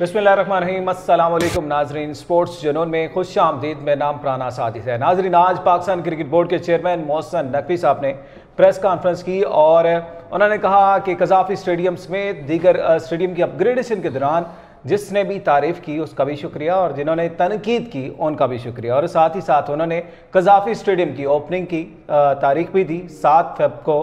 बिस्मिल्लाहिर्रहमानिर्रहीम, अस्सलाम वालेकुम नाजरीन। स्पोर्ट्स जुनून में खुश आमदीद। मेरा नाम प्राना सादिक है। नाजरीन, आज पाकिस्तान क्रिकेट बोर्ड के चेयरमैन मोहसिन नकवी साहब ने प्रेस कॉन्फ्रेंस की और उन्होंने कहा कि कज़ाफ़ी स्टेडियम समेत दीगर स्टेडियम की अपग्रेडेशन के दौरान जिसने भी तारीफ़ की उसका भी शुक्रिया और जिन्होंने तनकीद की उनका भी शुक्रिया। और साथ ही साथ उन्होंने कज़ाफ़ी स्टेडियम की ओपनिंग की तारीख भी दी। 7 फ़रवरी को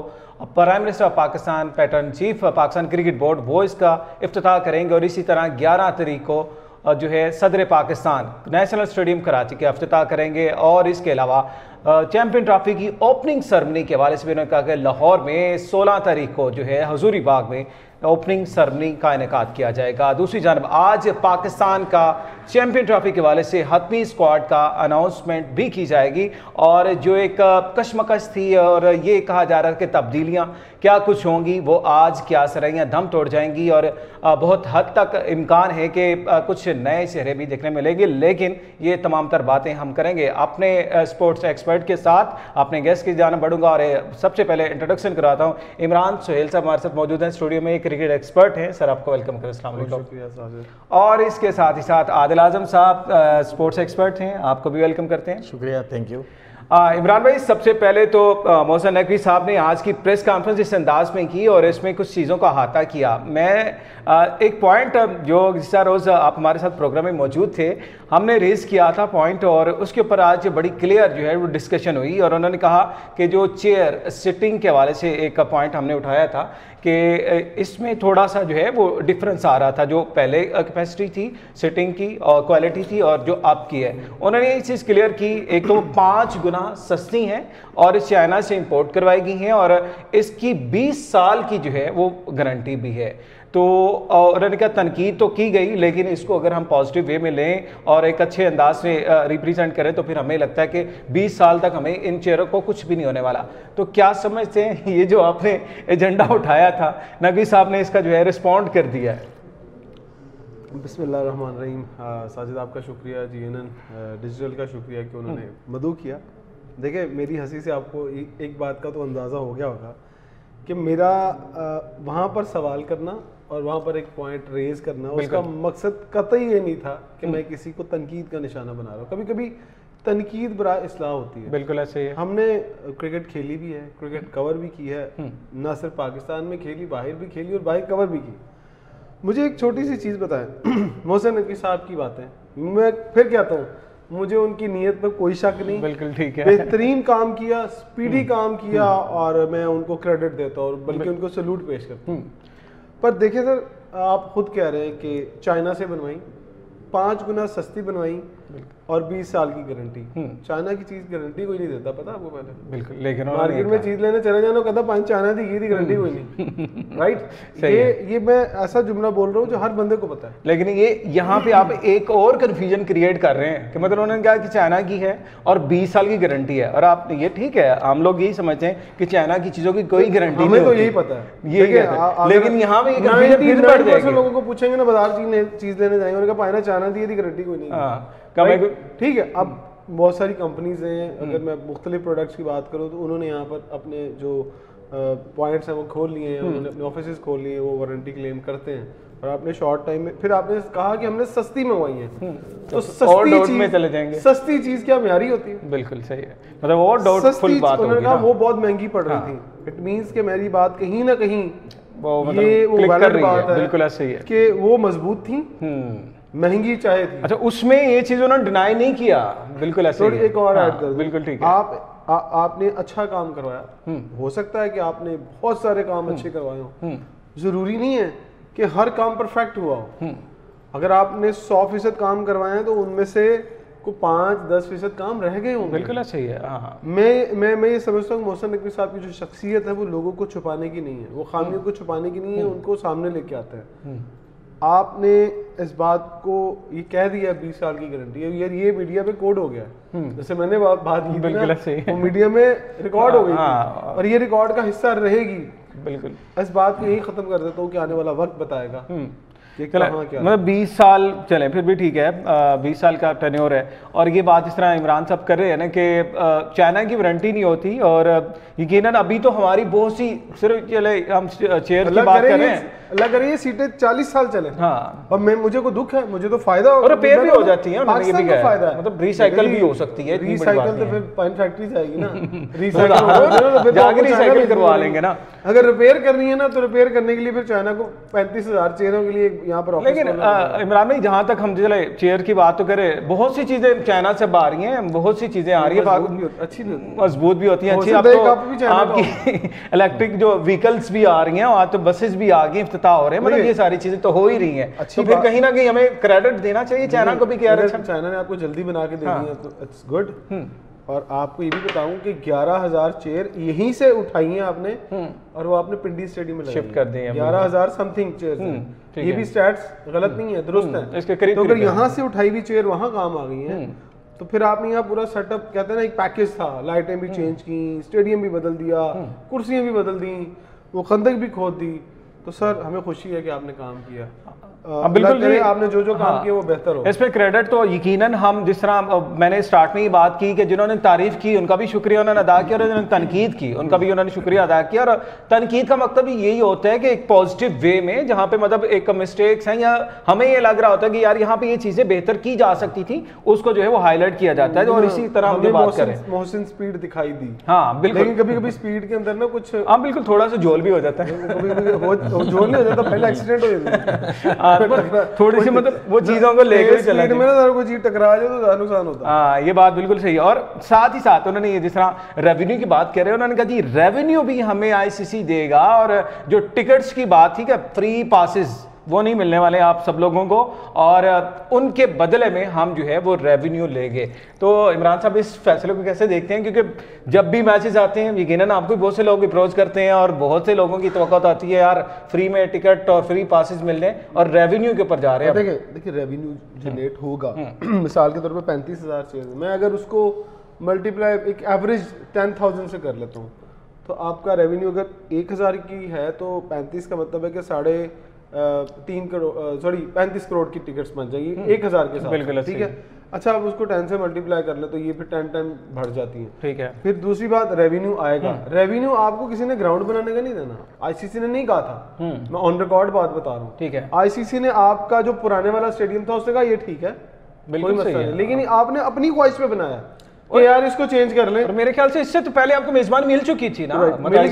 prime minister of Pakistan, pattern chief Pakistan cricket board, वो इसका इफ्तिताह करेंगे। और इसी तरह 11 तारीख को जो है सदर पाकिस्तान नेशनल स्टेडियम कराची का इफ्तिताह करेंगे। और इसके अलावा चैंपियन ट्रॉफी की ओपनिंग सेरेमनी के हवाले से भी उन्होंने कहा कि लाहौर में 16 तारीख को जो है हजूरी बाग में ओपनिंग सेरेमनी का इनेकाद किया जाएगा। दूसरी जानब आज पाकिस्तान का चैंपियन ट्रॉफी के हवाले से हतमी स्क्वाड का अनाउंसमेंट भी की जाएगी। और जो एक कशमकश थी और ये कहा जा रहा है कि तब्दीलियाँ क्या कुछ होंगी, वो आज क्या सरैयाँ दम तोड़ जाएंगी और बहुत हद तक इम्कान है कि कुछ नए चेहरे भी देखने मिलेंगे। लेकिन ये तमाम तर बातें हम करेंगे अपने स्पोर्ट्स एक्सपर्ट के साथ। अपने गेस्ट की जानब बढ़ूंगा और सबसे पहले इंट्रोडक्शन कराता हूँ। इमरान सुहेल साहब हमारे साथ मौजूद हैं स्टूडियो में, क्रिकेट एक्सपर्ट हैं। सर, आपको वेलकम करें। अस्सलाम वालेकुम। और इसके साथ ही साथ आदिल आजम साहब स्पोर्ट्स एक्सपर्ट हैं, आपको भी वेलकम करते हैं। शुक्रिया, थैंक यू। इमरान भाई, सबसे पहले तो मोहसिन नकवी साहब ने आज की प्रेस कॉन्फ्रेंस इस अंदाज में की और इसमें कुछ चीज़ों का अहाता किया। मैं एक पॉइंट जो जिस रोज़ आप हमारे साथ प्रोग्राम में मौजूद थे, हमने रेज़ किया था पॉइंट और उसके ऊपर आज बड़ी क्लियर जो है वो डिस्कशन हुई। और उन्होंने कहा कि जो चेयर सिटिंग के हवाले से एक पॉइंट हमने उठाया था कि इसमें थोड़ा सा जो है वो डिफरेंस आ रहा था। जो पहले कैपेसिटी थी सिटिंग की और क्वालिटी थी और जो अब की है, उन्होंने ये चीज़ क्लियर की। एक तो 5 गुना सस्ती हैं और चाइना से इंपोर्ट करवाई गई हैं और इसकी 20 साल की जो है वो गारंटी भी है। तो उन्होंने कहा तनकीद तो की गई, लेकिन इसको अगर हम पॉजिटिव वे में लें और एक अच्छे अंदाज से रिप्रेजेंट करें तो फिर हमें लगता है कि 20 साल तक हमें इन चेयरों को कुछ भी नहीं होने वाला। तो क्या समझते हैं ये जो आपने एजेंडा उठाया था, नकवी साहब ने इसका जो है रिस्पॉन्ड कर दिया है? बिस्मिल्लाहिर्रहमानिर्रहीम। साजिद, आपका शुक्रिया, जीएनएन डिजिटल का शुक्रिया कि उन्होंने मदऊ किया। देखिए, मेरी हंसी से आपको एक बात का तो अंदाज़ा हो गया होगा कि मेरा वहाँ पर सवाल करना और वहाँ पर एक पॉइंट रेज करना, उसका मकसद कतई ये नहीं था कि मैं किसी को तनकीद का निशाना बना रहा हूँ। कभी कभी तनकीद बरा इस्लाह होती है। बिल्कुल ऐसे ही है। हमने क्रिकेट खेली भी है, क्रिकेट कवर भी की है, ना सिर्फ पाकिस्तान में खेली, बाहर भी खेली और बाहर कवर भी की। मुझे एक छोटी सी चीज़ बताएं, मोहसिन नकवी साहब की बातें मैं फिर कहता हूँ, मुझे उनकी नीयत पर कोई शक नहीं। बिल्कुल ठीक है, बेहतरीन काम किया, स्पीडी काम किया और मैं उनको क्रेडिट देता हूँ, बल्कि उनको सैल्यूट पेश करता हूँ। पर देखिए सर, आप खुद कह रहे हैं कि चाइना से बनवाई, 5 गुना सस्ती बनवाई और 20 साल की गारंटी। चाइना की चीज गारंटी कोई नहीं देता, पता आपको पहले? बिल्कुल। लेकिन मार्केट में चीज लेने चले जाना, कहता 5 चाइना दी ये गारंटी कोई नहीं। राइट, ये मैं ऐसा जुमला बोल रहा हूँ जो हर बंदे को पता है। लेकिन ये यहाँ पे आप एक और कंफ्यूजन क्रिएट कर रहे हैं कि मतलब उन्होंने कहा कि चाइना की है और 20 साल की गारंटी है। और आप ये ठीक है, हम लोग यही समझते हैं कि चाइना की चीजों की कोई गारंटी नहीं, हमें तो यही पता है, लेकिन यहाँ पे लोगों को पूछेंगे ना, बाजार चीज लेने जाएंगे, उन्होंने कहा चाइना दी गारंटी कोई नहीं। ठीक है, अब बहुत सारी कंपनीज हैं, अगर मैं मुख्तलिफ प्रोडक्ट्स की बात करूँ तो उन्होंने यहाँ पर अपने जो पॉइंट्स हैं वो खोल लिए हैं, उन्होंने अपने ऑफिस खोल लिए हैं, वो वारंटी क्लेम करते हैं। और आपने शॉर्ट टाइम में फिर आपने कहा कि हमने सस्ती मंगवाई है, तो सस्ती चीज में चले जाएंगे। सस्ती चीज क्या म्यारी होती है? बिल्कुल सही है, मतलब और डाउटफुल बात उन्होंने कहा वो बहुत महंगी पड़ रही थी। इट मींस कि मेरी बात कहीं ना कहीं वो वैलिड बात है, बिल्कुल ऐसे ही है कि वो मजबूत थी, महंगी चाहे थी। अच्छा, उसमें ये चीज उन्होंने डिनाई नहीं किया। बिल्कुल ऐसे ही है। एक और ऐड कर, बिल्कुल ठीक है। आपने अच्छा काम करवाया, हो सकता है कि आपने बहुत सारे काम अच्छे करवाए हो, जरूरी नहीं है कि हर काम परफेक्ट हुआ हो। अगर आपने 100% काम करवाए हैं तो उनमें से को 5-10% काम रह गए होंगे। बिल्कुल ऐसे ही है। मैं ये समझता हूँ मोहसिन नकवी साहब की जो शख्सियत है वो लोगों को छुपाने की नहीं है, वो खामियों को छुपाने की नहीं है, उनको सामने लेके आते हैं। आपने इस बात को ये कह दिया 20 साल की गारंटी है, यार ये मीडिया पे कोड हो गया है। जैसे मैंने बात की थी, वो मीडिया में रिकॉर्ड हो गई थी और ये रिकॉर्ड का हिस्सा रहेगी। बिल्कुल, इस बात को यही खत्म कर देता हूँ कि आने वाला वक्त बताएगा। मतलब 20 साल चले फिर भी ठीक है, 20 साल का टेन्योर है। और ये बात इस तरह इमरान साहब कर रहे हैं ना कि चाइना की वारंटी नहीं होती, और यकीनन अभी तो हमारी बहुत सी, सिर्फ चले हम चेयर की बात कर रहे हैं, अल्लाह करे ये सीटें 40 साल चले। हाँ। और मुझे को दुख है, मुझे तो फायदा और रिपेयर भी हो जाती है, पाकिस्तान को फायदा है, मतलब रिसाइकल भी हो सकती है। रिसाइकल तो फिर पाइन फैक्ट्री जाएगी ना, रिसाइकल करवा लेंगे ना। अगर रिपेयर करनी है ना तो रिपेयर करने के लिए फिर चाइना को 35,000 चेयरों के लिए यहाँ पर। लेकिन इमरान भाई जहाँ तक हम चले चेयर की बात तो करें, बहुत सी चीजें चाइना से आ रही हैं, बहुत सी चीजें आ रही है, अच्छी मजबूत भी होती हैं, अच्छी। अब तो आपकी इलेक्ट्रिक जो व्हीकल्स भी आ रही हैं, आज तो बसेस भी आ गई, इफ्तिताह हो रहे हैं, मतलब ये सारी चीजें तो हो ही रही हैं। तो फिर कहीं ना कहीं हमें क्रेडिट देना चाहिए चाइना को भी, क्या चाइना ने आपको जल्दी बना के देनी है तो इट्स गुड। और आपको ये भी बताऊं कि 11,000 चेयर यहीं से उठाई हैं आपने और वो आपने पिंडी स्टेडियम में शिफ्ट कर दी है। 11,000 समथिंग चेयर, ये भी स्टैट्स गलत नहीं है, दुरुस्त है। तो अगर यहाँ से उठाई हुई चेयर वहां काम आ गई है तो फिर आपने यहाँ पूरा सेटअप, कहते हैं ना एक पैकेज था, लाइटें भी चेंज की, स्टेडियम भी बदल दिया, कुर्सियां भी बदल दी, वो खंदक भी खोद दी। तो सर हमें खुशी है कि आपने काम किया, बिल्कुल आपने जो काम किया वो बेहतर हो। इस पे क्रेडिट तो यकीनन हम, जिस तरह मैंने स्टार्ट में ही बात की कि जिन्होंने तारीफ की उनका भी शुक्रिया उन्होंने अदा किया, और जिन्होंने तनकीद की उनका भी उन्होंने शुक्रिया अदा किया। और तनकीद का मतलब यही होता है कि एक पॉजिटिव वे में, जहाँ पे मतलब एक मिस्टेक्स हैं या हमें ये लग रहा होता है कि यार यहाँ पे ये चीजें बेहतर की जा सकती थी, उसको जो है वो हाईलाइट किया जाता है। और इसी तरह हम बात करें, मोहसिन स्पीड दिखाई दी, हाँ बिल्कुल, लेकिन कभी कभी स्पीड के अंदर ना कुछ, हाँ बिल्कुल, थोड़ा सा जोल भी हो जाता है, जोल नहीं हो जाता, पहले एक्सीडेंट हो जाता है, थोड़ी सी मतलब वो चीजों को लेकर चला में ना कोई चीज टकरा जाए तो ज्यादा नुकसान होता है। हाँ ये बात बिल्कुल सही है। और साथ ही साथ उन्होंने ये, जिस तरह रेवेन्यू की बात कर रहे हैं, उन्होंने कहा जी रेवेन्यू भी हमें आईसीसी देगा, और जो टिकट्स की बात थी कि फ्री पासेस वो नहीं मिलने वाले आप सब लोगों को, और उनके बदले में हम जो है वो रेवेन्यू लेंगे। तो इमरान साहब इस फैसले को कैसे देखते हैं, क्योंकि जब भी मैचेस आते हैं यकीनन आपको बहुत से लोग अप्रोच करते हैं और बहुत से लोगों की तवक्कुत आती है यार फ्री में टिकट और फ्री पासेस मिलने, और रेवेन्यू के ऊपर जा रहे हैं। देखिए रेवेन्यू जनरेट होगा, मिसाल के तौर पर 35,000 शेयर, मैं अगर उसको मल्टीप्लाई एक एवरेज 10,000 से कर लेता हूँ तो आपका रेवेन्यू अगर 1,000 की है तो 35 का मतलब है कि 35 करोड़ की टिकट्स बन जाएगी 1,000 के साथ, बिल्कुल ठीक है। अच्छा आप उसको 10 से मल्टीप्लाई कर ले तो ये फिर 10 टाइम बढ़ जाती है, ठीक है। फिर दूसरी बात रेवेन्यू आएगा, रेवेन्यू आपको किसी ने ग्राउंड बनाने का नहीं देना, आईसीसी ने नहीं कहा था, मैं ऑन रिकॉर्ड बात बता रहा हूँ, ठीक है। आईसीसी ने आपका जो पुराने वाला स्टेडियम था उसने कहा ये ठीक है, कोई मसला नहीं, लेकिन आपने अपनी ख्वाहिश पे बनाया और यार इसको चेंज कर ले। और मेरे ख्याल से इससे तो पहले आपको मेजबानी मिल चुकी थी ना, मिल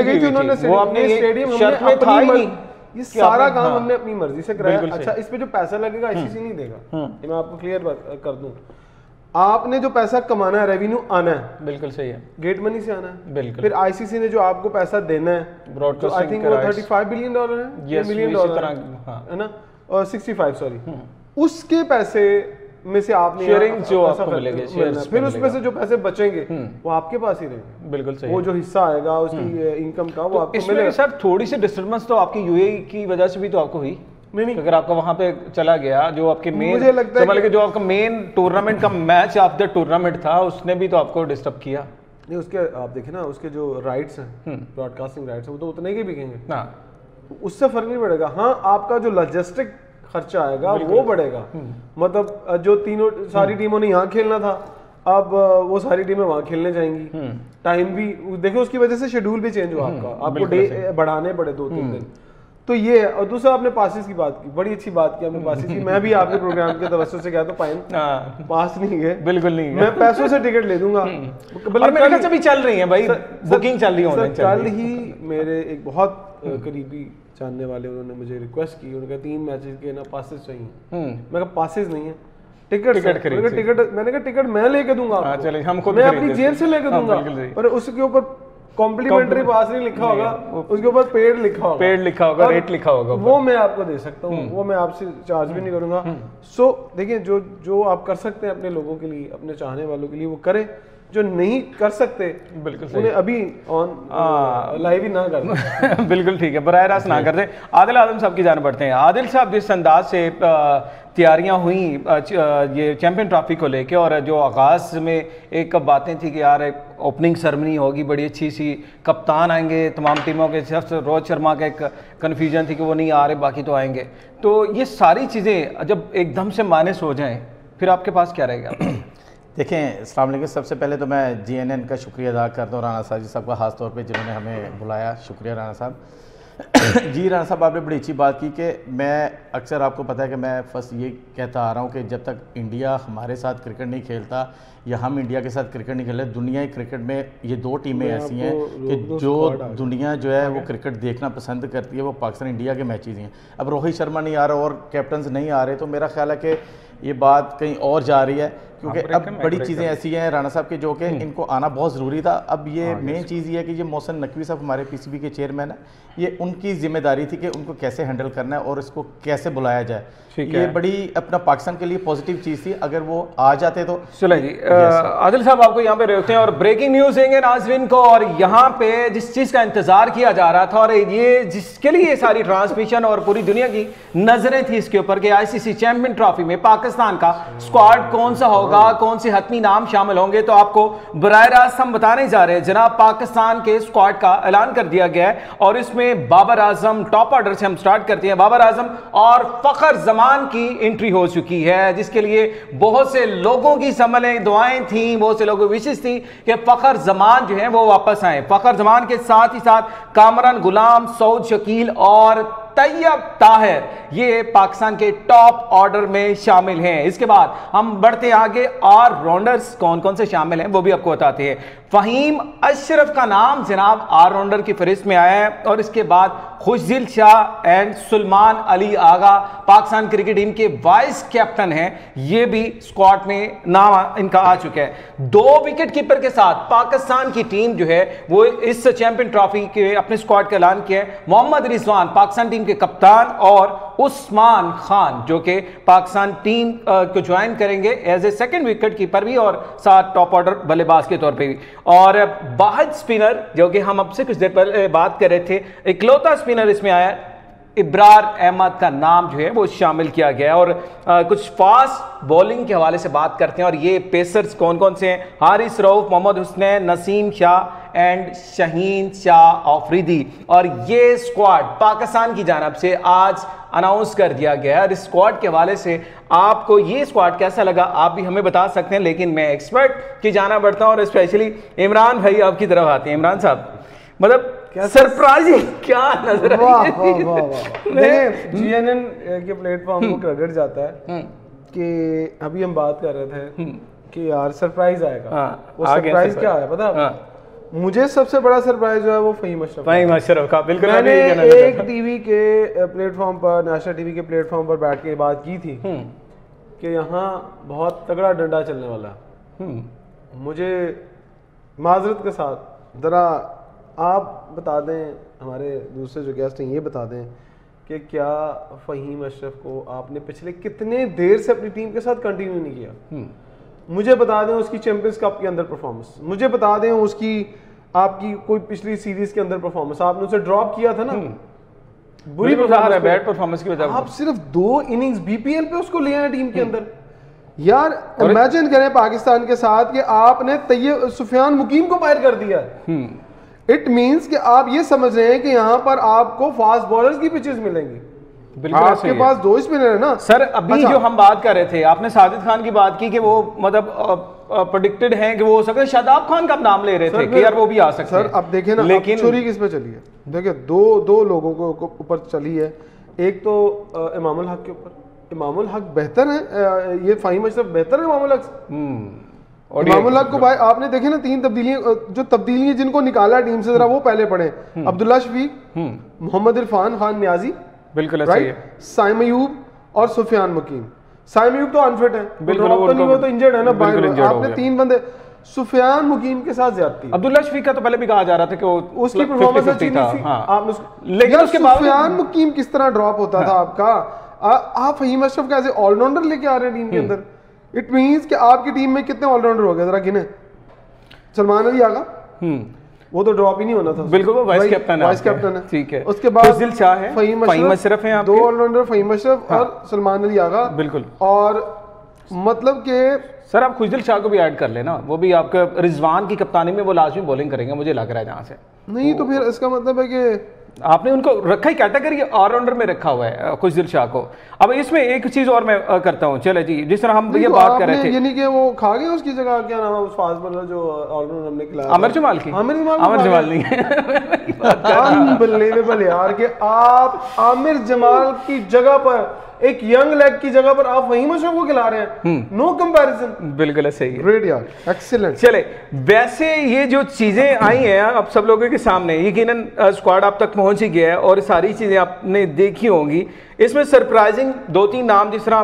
गई थी उन्होंने, वो अपने स्टेडियम शर्त में था ही नहीं, ये सारा काम हमने अपनी मर्जी से कराया। अच्छा इस पे जो पैसा लगेगा आईसीसी नहीं देगा, ये मैं आपको क्लियर कर दूं, आपने जो पैसा कमाना है, रेवेन्यू आना है, बिल्कुल सही है, गेट मनी से आना है, बिल्कुल। फिर आईसीसी ने जो आपको पैसा देना है, तो आई थिंक वो $35 बिलियन है, मिलियन डॉलर है ना, और 65 सॉरी, उसके पैसे में से आपने शेयरिंग जो आपको मिलेंगे, फिर उसमें से जो पैसे बचेंगे वो आपके पास ही रहेंगे, बिल्कुल सही। वो जो हिस्सा आएगा उसकी इनकम का वो आपको मिलेगा। सर थोड़ी सी डिस्टर्बेंस तो आपकी यूएई की वजह से भी तो आपको हुई, नहीं अगर आपका वहां पे चला गया, जो आपके मेन, मुझे लगता है कि जो आपका मेन टूर्नामेंट का मैच ऑफ द टूर्नामेंट था, उसने भी तो आपको डिस्टर्ब किया। नहीं उसके आप देखें ना, उसके जो राइट्स हैं, ब्रॉडकास्टिंग राइट्स हैं, वो तो उतने के बिकेंगे ना, उससे फर्क नहीं पड़ेगा। हाँ आपका जो लॉजिस्टिक खर्चा आएगा वो बढ़ेगा, मतलब जो तीनों सारी टीमों ने यहाँ खेलना था, अब वो सारी टीमें वहां खेलने जाएंगी, टाइम भी देखो उसकी वजह से शेड्यूल भी चेंज हुआ आपका, आपको डे बढ़ाने पड़े 2-3 दिन, तो ये। और दूसरा आपने पासिस की बात की, बड़ी अच्छी बात की आपने पासिस की, मैं भी आपके प्रोग्राम के तवज्जो से गया तो पास नहीं गए, बिल्कुल नहीं, मैं पैसों से टिकट ले दूंगा, बल्कि अभी चल रही है भाई, बुकिंग चल रही है। कल ही मेरे एक बहुत करीबी जानने वाले उन्होंने मुझे रिक्वेस्ट की, उन्होंने कहा 3 मैचेस के ना पासेस चाहिए, मैं कहा पासेस नहीं है, टिकट मैंने कहा टिकट मैं लेके दूंगा आपको, मैं अपनी जेब से लेके दूंगा, पर उसके ऊपर कॉम्प्लीमेंट्री पास नहीं लिखा होगा, उसके ऊपर पेड लिखा होगा, रेट लिखा होगा, वो मैं आपको दे सकता हूँ, वो मैं आपसे चार्ज भी नहीं करूंगा। सो देखिए जो आप कर सकते हैं अपने लोगों के लिए, अपने चाहने वालों के लिए वो करें, जो नहीं कर सकते बिल्कुल उन्हें अभी ऑन लाइव ही ना कर बिल्कुल ठीक है, बराह रास्त ना कर दे। आदिल आजम साहब की जान बढ़ते हैं। आदिल साहब जिस अंदाज से तैयारियां हुई ये चैंपियन ट्रॉफी को लेके, और जो आगाज़ में एक बातें थी कि यार ओपनिंग सेरेमनी होगी बड़ी अच्छी सी, कप्तान आएंगे तमाम टीमों के, सिर्फ रोहित शर्मा का एक कन्फ्यूजन थी कि वो नहीं आ रहे, बाकी तो आएंगे, तो ये सारी चीज़ें जब एकदम से माइनस हो जाएं फिर आपके पास क्या रहेगा? देखें अस्सलाम वालेकुम, सबसे पहले तो मैं जीएनएन का शुक्रिया अदा करता हूँ, राना साहब जी साहब का ख़ास तौर पे जिन्होंने हमें बुलाया, शुक्रिया राना साहब। जी राना साहब, आपने बड़ी अच्छी बात की कि मैं अक्सर, आपको पता है कि मैं फर्स्ट ये कहता आ रहा हूँ कि जब तक इंडिया हमारे साथ क्रिकेट नहीं खेलता या हम इंडिया के साथ क्रिकेट नहीं खेलते, दुनिया क्रिकेट में ये दो टीमें ऐसी हैं कि जो दुनिया जो है वो क्रिकेट देखना पसंद करती है, वो पाकिस्तान इंडिया के मैचेस हैं। अब रोहित शर्मा नहीं आ रहा और कैप्टन नहीं आ रहे, तो मेरा ख्याल है कि ये बात कहीं और जा रही है, क्योंकि अब बड़ी चीज़ें ऐसी हैं राना साहब के जो कि इनको आना बहुत ज़रूरी था। अब ये मेन चीज़ ये है कि ये मोहसिन नकवी साहब हमारे पीसीबी के चेयरमैन है, ये उनकी जिम्मेदारी थी कि उनको कैसे हैंडल करना है और इसको कैसे बुलाया जाए। ये बड़ी अपना पाकिस्तान के लिए पॉजिटिव चीज़ थी, अगर वो आ जाते तो। चलो जी, आदिल साहब आपको यहाँ पे रोकते हैं और ब्रेकिंग न्यूज़ देंगे नाजरीन को। और यहाँ पे जिस चीज़ का इंतजार किया जा रहा था और ये जिसके लिए ये सारी ट्रांसमिशन और पूरी दुनिया की नजरें थी इसके ऊपर कि आईसीसी चैंपियन ट्रॉफी में पाकिस्तान का स्क्वाड कौन सा होगा, कौन से हतमी नाम शामिल होंगे, तो आपको बराह रास्त हम बताने जा रहे हैं। जनाब, पाकिस्तान के स्क्वाड का ऐलान कर दिया गया है और इसमें बाबर आजम, टॉप ऑर्डर से हम स्टार्ट करते हैं, बाबर आजम और फखर जमान की एंट्री हो चुकी है, जिसके लिए बहुत से लोगों की समलें दुआएं थी, बहुत से लोगों की विशेष थी कि फखर जमान जो है वो वापस आए। फखर जमान के साथ ही साथ कामरान गुलाम, सऊद शकील और तैयब ताहिर ये पाकिस्तान के टॉप ऑर्डर में शामिल हैं। इसके बाद हम बढ़ते आगे, और राउंडर्स कौन कौन से शामिल हैं वो भी आपको बताते हैं। फहीम अशरफ का नाम जनाब ऑल राउंडर की फहरिस्त में आया है और इसके बाद Khushdil Shah and Sulaiman Ali Agha Pakistan cricket team के वाइस कैप्टन हैं, ये भी स्क्वाड में नाम इनका आ चुका है। 2 विकेट कीपर के साथ पाकिस्तान की टीम जो है वो इस चैंपियन ट्रॉफी के अपने स्क्वाड का ऐलान किया है। मोहम्मद रिजवान पाकिस्तान टीम के कप्तान और उस्मान खान जो कि पाकिस्तान टीम को ज्वाइन करेंगे as a second wicket keeper भी और साथ टॉप ऑर्डर बल्लेबाज के तौर पे भी। और वाहिद स्पिनर जो कि हम अब से कुछ देर पहले बात कर रहे थे, इकलौता स्पिनर इसमें आया, इब्रार अहमद का नाम जो है वो शामिल किया गया। और कुछ फास्ट बॉलिंग के हवाले से बात करते हैं और ये पेसर्स कौन कौन से हैं। हारिस रऊफ, मोहम्मद हुसनैन, नसीम शाह एंड शहीन शाह आफरीदी। और ये स्क्वाड पाकिस्तान की जानब से आज अनाउंस कर दिया गया है। और इस स्क्वाड के हवाले से आपको ये स्क्वाड कैसा लगा आप भी हमें बता सकते हैं, लेकिन मैं एक्सपर्ट की जाना बढ़ता हूँ और स्पेशली इमरान भाई आपकी तरफ आते हैं। इमरान साहब, मतलब सरप्राइजिंग क्या नजर जीएनएन के प्लेटफॉर्म को क्रेडिट जाता है कि अभी हम बात कर रहे थे कि यार सरप्राइज आएगा। वो सरप्राइज क्या है पता है? मुझे सबसे बड़ा सरप्राइज जो है वो फहीम अशरफ का। बिल्कुल, मैंने एक टीवी के प्लेटफॉर्म पर, नेशनल टीवी के प्लेटफॉर्म पर बैठ के बात की थी कि यहाँ बहुत तगड़ा डंडा चलने वाला। मुझे माजरत के साथ जरा आप बता दें, हमारे दूसरे जो गेस्ट हैं ये बता दें कि क्या फहीम अशरफ को आपने पिछले कितने देर से अपनी टीम के साथ कंटिन्यू नहीं किया? मुझे बता दें उसकी चैंपियंस कप के अंदर परफॉर्मेंस, मुझे बता दें उसकी आपकी कोई पिछली सीरीज के अंदर परफॉर्मेंस। आपने उसे ड्रॉप किया था ना, बुरी परफॉर्मेंस, बैड परफॉर्मेंस की वजह। आप सिर्फ 2 इनिंग्स बीपीएल पे उसको ले आए टीम के अंदर। यार इमेजिन करें पाकिस्तान के साथ कि आपने तैयब सुफियान मुकीम को बाहर कर दिया। इट मींस कि आप ये समझ रहे हैं कि यहाँ पर आपको फास्ट बॉलर्स की पिचेस मिलेंगी। आपके पास 2 स्पिनर है ना सर। अभी अच्छा, जो हम बात कर रहे थे, आपने साजिद खान की बात की कि वो मतलब प्रेडिक्टेड हैं कि वो हो सकता है। शादाब खान का नाम ले रहे थे कि यार वो भी आ सकते हैं। सर अब देखें ना, लेकिन छुरी किस पे चली है? देखिए दो लोगों को ऊपर चली है। एक तो इमामुल हक के ऊपर। इमामुल हक बेहतर है, ये फहीम अशरफ बेहतर है इमामुल हक। इमामुल हक को भाई आपने देखे ना 3 तब्दीलियां, जो तब्दीलियां जिनको निकाला टीम से, जरा वो पहले पढ़े। अब्दुल्ला शफीक, मोहम्मद इरफान खान न्याजी, बिल्कुल राइट, साइम अयूब और सुफियान मुकीम। साइम अयूब तो अनफिट है, वो तो इंजर्ड है ना, आपने 3 बंदे। सुफियान मुकीम के साथ ज्यादती। अब्दुल्ला शफीक का तो पहले भी कहा जा रहा था कि उसकी परफॉर्मेंस अच्छी नहीं थी। आपने लेकिन उसके बाद सुफियान मुकीम किस तरह ड्रॉप होता था आपका? आप फहीम अशरफ का एज ए ऑलराउंडर लेके आ रहे हैं टीम के अंदर। इट मींस कि आपकी टीम में कितने ऑलराउंडर हो गए जरा गिने। सलमान अली आगा, वो तो ड्रॉप ही नहीं होना था। बिल्कुल, वो वाइस कैप्टन है। ठीक है। उसके बाद खुशदिल शाह है, फहीम अशरफ हैं, 2 ऑलराउंडर फहीम अशरफ और सलमान अली आगा। बिल्कुल। और मतलब कि सर आप खुशदिल शाह को भी ऐड कर लेना, वो भी आपका रिजवान की कप्तानी में वो लाजमी बॉलिंग करेंगे मुझे लग रहा है जहाँ से। नहीं तो फिर इसका मतलब है कि आपने उनको रखा ही कैटेगरी ऑलराउंडर में रखा हुआ है खुशदिल शाह को। अब इसमें एक चीज और मैं करता हूँ, चले जी, जिस तरह हम ये बात कर रहे थे, यानी कि वो खा गया उसकी जगह, क्या नाम है उस फास्ट बॉलर जो ऑलराउंडर हमने खिलाया, आमिर जमाल की। आमिर जमाल नहीं है अनबिलीवेबल यार कि आप आमिर जमाल की जगह पर, एक यंग लेग की जगह पर आप फहीम अशरफ को खिला रहे हैं। No comparison. बिल्कुल सही है, ग्रेट यार, एक्सीलेंट। चले, वैसे ये जो चीजें आई हैं अब सब लोगों के सामने, यकीनन स्क्वाड आप तक पहुंच ही गया है और सारी चीजें आपने देखी होंगी। इसमें सरप्राइजिंग 2-3 नाम, जिस तरह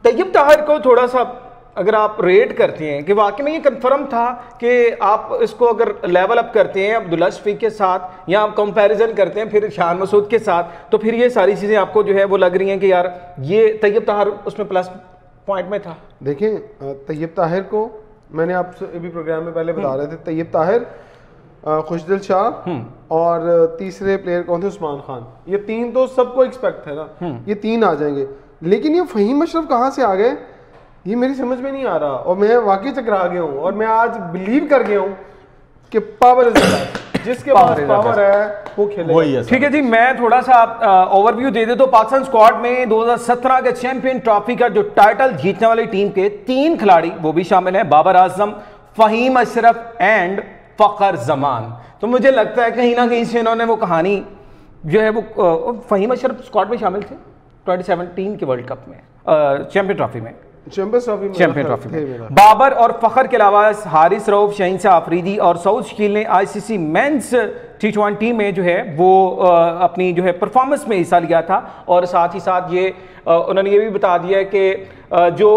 तैयब ताहिर को थोड़ा सा अगर आप रेट करते हैं कि वाकई में ये कंफर्म था कि आप इसको अगर लेवल अप करते हैं अब्दुल्ला शफीक के साथ या आप कंपैरिजन करते हैं फिर शान मसूद के साथ, तो फिर ये सारी चीज़ें आपको जो है वो लग रही हैं कि यार ये तैयब ताहिर उसमें प्लस पॉइंट में था। देखिए तैयब ताहिर को मैंने आपसे अभी प्रोग्राम में पहले बता रहे थे, तैयब ताहिर, खुशदिल शाह और तीसरे प्लेयर कौन थे, उस्मान खान। ये 3 तो सबको एक्सपेक्ट है ना, ये 3 आ जाएंगे। लेकिन ये फहीम अशरफ कहाँ से आ गए ये मेरी समझ में नहीं आ रहा, और मैं वाकई चकरा गया हूँ और मैं आज बिलीव कर गया हूँ कि पावर इज जिसके पास पावर है वो खेलेगा। ठीक है जी, मैं थोड़ा सा ओवरव्यू दे दे तो पाकिस्तान स्क्वाड में 2017 के चैंपियन ट्रॉफी का जो टाइटल जीतने वाली टीम के 3 खिलाड़ी वो भी शामिल हैं, बाबर आजम, फहीम अशरफ एंड फखर जमान। तो मुझे लगता है कहीं ना कहीं से इन्होंने वो कहानी जो है वो फहीम अशरफ स्क्वाड में शामिल थे 2017 के वर्ल्ड कप में, चैंपियन ट्रॉफी में, चैंपियन ट्रॉफी में बाबर और फखर के अलावा हारिस रऊफ, शहीन शाह अफरीदी और सऊद शकील ने आईसीसी मेंस T20 में जो है वो अपनी जो है परफॉर्मेंस में हिस्सा लिया था। और साथ ही साथ ये उन्होंने ये भी बता दिया है कि जो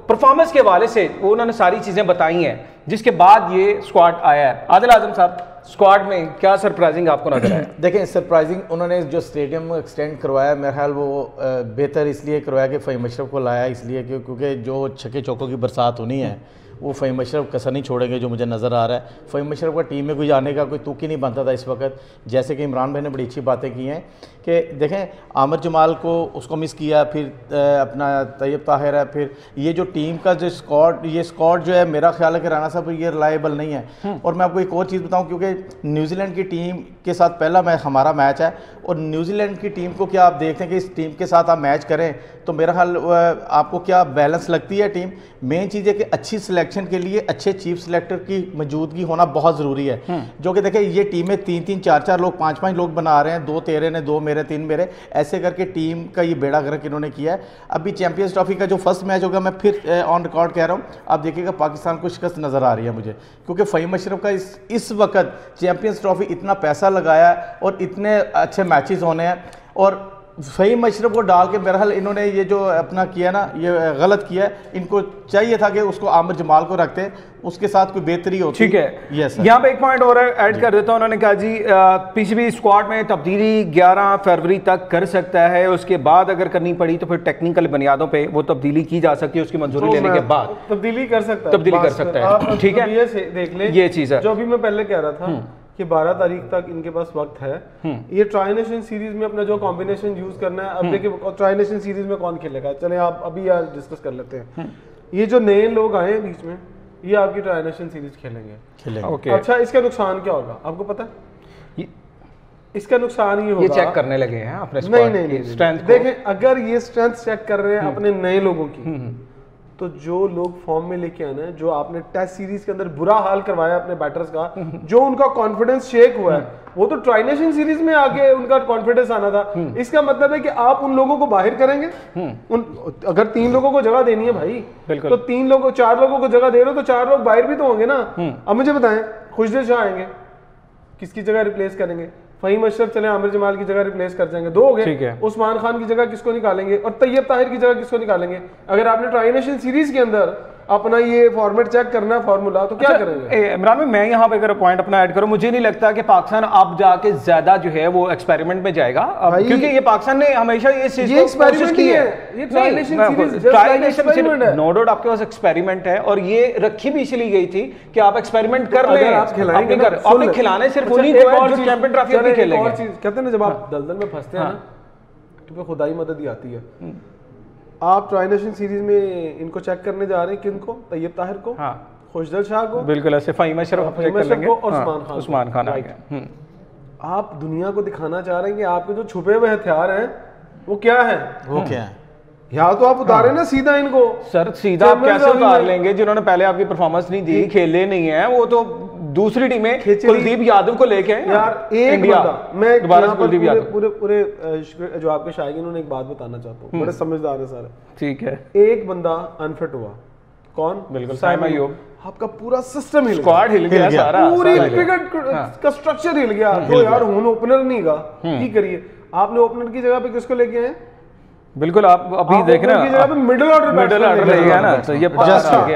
परफॉर्मेंस के हवाले से वो उन्होंने सारी चीज़ें बताई हैं, जिसके बाद ये स्क्वाड आया है। आदिल आजम साहब, स्क्वाड में क्या सरप्राइजिंग आपको नजर आया? देखें, सरप्राइजिंग उन्होंने जो स्टेडियम एक्सटेंड करवाया, मेरा ख्याल वो बेहतर इसलिए करवाया कि फहीम अशरफ को लाया, इसलिए क्योंकि जो छक्के चौकों की बरसात होनी है वो फहीम अशरफ कसर नहीं छोड़ेंगे, जो मुझे नज़र आ रहा है। फहीम अशरफ का टीम में कोई जाने का कोई तुक ही नहीं बनता था इस वक्त। जैसे कि इमरान भाई ने बड़ी अच्छी बातें की हैं कि देखें आमिर जमाल को उसको मिस किया, फिर अपना तैयब ताहिर है, फिर ये जो टीम का जो स्क्वाड, ये स्क्वाड जो है मेरा ख्याल है कि राना साहब ये रिलायबल नहीं है। और मैं आपको एक और चीज़ बताऊँ, क्योंकि न्यूजीलैंड की टीम के साथ पहला हमारा मैच है और न्यूजीलैंड की टीम को क्या आप देखते हैं कि इस टीम के साथ आप मैच करें तो मेरा ख्याल आपको क्या बैलेंस लगती है टीम। मेन चीज़ है कि अच्छी सिलेक्शन के लिए अच्छे चीफ सिलेक्टर की मौजूदगी होना बहुत ज़रूरी है। जो कि देखें ये टीमें 3-3, 4-4 लोग, 5-5 लोग बना रहे हैं, 2 तेरे ने, 2 मेरे, 3 मेरे, ऐसे करके टीम का ये बेड़ा गर्क इन्होंने किया है। अभी चैंपियंस ट्रॉफी का जो फर्स्ट मैच होगा, मैं फिर ऑन रिकॉर्ड कह रहा हूँ, आप देखिएगा पाकिस्तान को शिकस्त नज़र आ रही है मुझे, क्योंकि फहीम अशरफ का इस वक्त चैंपियंस ट्रॉफी इतना पैसा लगाया और इतने अच्छे मैचेस होने हैं, और फहीम अशरफ को डाल के बहरहाल इन्होंने ये जो अपना किया ना, ये गलत किया है। इनको चाहिए था कि उसको आमिर जमाल को रखते, उसके साथ कोई बेहतरी होती। ठीक है, यहाँ पे एक पॉइंट और ऐड कर देता हूँ। उन्होंने कहा जी पीसीबी स्क्वाड में तब्दीली 11 फरवरी तक कर सकता है, उसके बाद अगर करनी पड़ी तो फिर टेक्निकल बुनियादों पे वो तब्दीली की जा सकती है, उसकी मंजूरी लेने के बाद तब्दीली कर सकता है। ठीक है, ये देख ले, ये चीज़ है जो अभी मैं पहले कह रहा था कि 12 तारीख तक इनके पास वक्त है। ये ट्राई नेशन सीरीज में अपना जो कॉम्बिनेशन यूज करना है। अब देखिए ट्राई नेशन सीरीज में कौन खेलेगा, चले आप अभी यार डिस्कस कर लेते हैं। ये जो नए लोग आए हैं बीच में, ये आपकी ट्राई नेशन सीरीज खेलेंगे। ओके, अच्छा, इसका नुकसान क्या होगा आपको पता है? इसका नुकसान ये होगा, ये चेक करने लगे हैं अपने नहीं स्ट्रेंथ। देखें, अगर ये स्ट्रेंथ चेक कर रहे हैं अपने नए लोगों की, तो जो लोग फॉर्म में लेके आना है, जो आपने टेस्ट सीरीज के अंदर बुरा हाल करवाया अपने बैटर्स का, जो उनका कॉन्फिडेंस शेक हुआ है, वो तो ट्राई नेशन सीरीज में आगे उनका कॉन्फिडेंस आना था। इसका मतलब है कि आप उन लोगों को बाहर करेंगे। अगर 3 लोगों को जगह देनी है भाई, तो 4 लोगों को जगह दे रहे हो तो 4 लोग बाहर भी तो होंगे ना। अब मुझे बताएं, खुशदिल शाह आएंगे, किसकी जगह रिप्लेस करेंगे? फहीम अशरफ चले आमिर जमाल की जगह रिप्लेस कर जाएंगे, 2 हो गए। उस्मान खान की जगह किसको निकालेंगे और तैयब ताहिर की जगह किसको निकालेंगे? अगर आपने ट्राई नेशन सीरीज के अंदर अपना ये फॉर्मेट चेक करना है फॉर्मूला, तो क्या करेंगे? इमरान में मैं यहाँ पे अगर पॉइंट अपना ऐड करूं, मुझे नहीं लगता कि पाकिस्तान अब जाके ज्यादा जो है वो एक्सपेरिमेंट में जाएगा, क्योंकि ये पाकिस्तान ने हमेशा ये कोशिश की है। ये tri nation series no doubt आपके पास एक्सपेरिमेंट है, और ये रखी भी इसलिए गई थी कि आप एक्सपेरिमेंट कर लें, आप खिलाएंगे, आपने खिलाने सिर्फ उन्हीं को है जो चैंपियन ट्रॉफी अपनी खेलेंगे। कहते हैं ना, जब आप दलदल में फंसते हैं ना, तो खुदाई मदद ही आती है। आप ट्राई नेशन सीरीज में इनको चेक करने जा रहे हैं, किनको? तैयब ताहिर को, खुशदिल शाह को, बिल्कुल ऐसे फहीम अशरफ को और उस्मान खान आ गए। आप दुनिया को दिखाना चाह रहे हैं कि आपके जो छुपे हुए हथियार हैं वो क्या है, वो क्या है। या तो आप उतारे ना सीधा इनको। सर सीधा आप कैसे उतार लेंगे, जिन्होंने पहले आपकी परफॉर्मेंस नहीं दी, खेले नहीं है, वो तो दूसरी टीम में कुलदीप यादव को लेके यार एक बंदा, मैं पूरे जो आपके शायकीन उन्होंने एक बात बताना चाहता हूँ, बड़े समझदार है सारे, ठीक है। एक बंदा अनफिट हुआ, कौन? बिल्कुल साइम अय्यूब। आपका पूरा सिस्टम हिल गया, स्क्वाड हिल गया सारा, पूरी क्रिकेट का स्ट्रक्चर हिल गया। तो यार हुन ओपनर नहीं गा, की करिए? आपने ओपनर की जगह पे किसको लेके आए? बिल्कुल आप अभी देख रहे हैं मिडिल ऑर्डर रहेगा ना, तो ये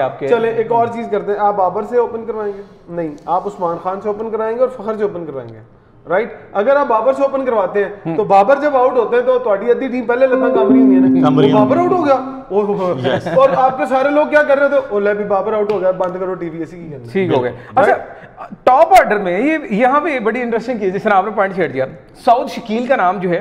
आपके। चले एक और चीज करते हैं, आप बाबर से ओपन करवाएंगे? नहीं, आप उस्मान खान से ओपन करवाएंगे और फखर से ओपन करवाएंगे, राइट? अगर आप बाबर से ओपन करवाते हैं तो बाबर जब आउट होते हैं तो तुम्हारी अद्धी टीम पहले लता कामरी हुई है ना, बाबर आउट हो गया और आपके सारे लोग क्या कर रहे थे, ओले भी बाबर आउट हो गया, बंद करो टीवी, ऐसी की करना, ठीक हो गया। अच्छा टॉप ऑर्डर में ये यहाँ पे बड़ी इंटरेस्टिंग चीज, जिस तरह आपने पॉइंट छेड़ दिया, सऊद शकील का नाम जो है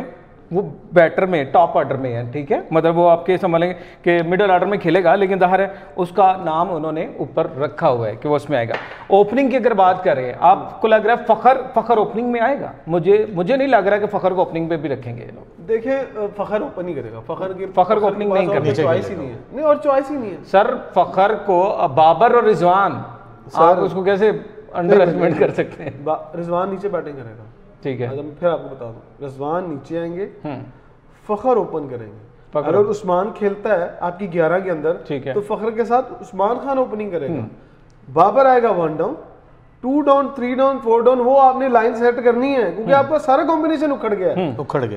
वो बैटर में टॉप ऑर्डर में है, ठीक है, मतलब वो आपके समझ लेंगे कि मिडिल ऑर्डर में खेलेगा, लेकिन जाहिर है उसका नाम उन्होंने ऊपर रखा हुआ है कि वो उसमें आएगा। ओपनिंग की अगर बात करें, आपको लग रहा है फखर ओपनिंग में आएगा? मुझे नहीं लग रहा है कि फखर को ओपनिंग पे भी रखेंगे ये लोग। देखिए फखर ओपन ही करेगा, फखर को ओपनिंग नहीं करनी चॉइस ही नहीं है, नहीं और चॉइस ही नहीं है सर। फखर को बाबर और रिजवान, आप उसको कैसे अंडर एस्टिमेट कर सकते हैं? रिजवान नीचे बैटिंग करेगा, ठीक है, फिर आपको बता दूं, रिजवान नीचे आएंगे, फखर ओपन करेंगे। अगर उस्मान खेलता है आपकी 11 के अंदर, ठीक है, तो फखर के साथ उस्मान खान ओपनिंग करेगा, बाबर आएगा 1 डाउन, 2 डाउन, 3 डाउन, 4 डाउन, वो आपने लाइन सेट करनी है क्योंकि आपका सारा कॉम्बिनेशन उखड़ गया।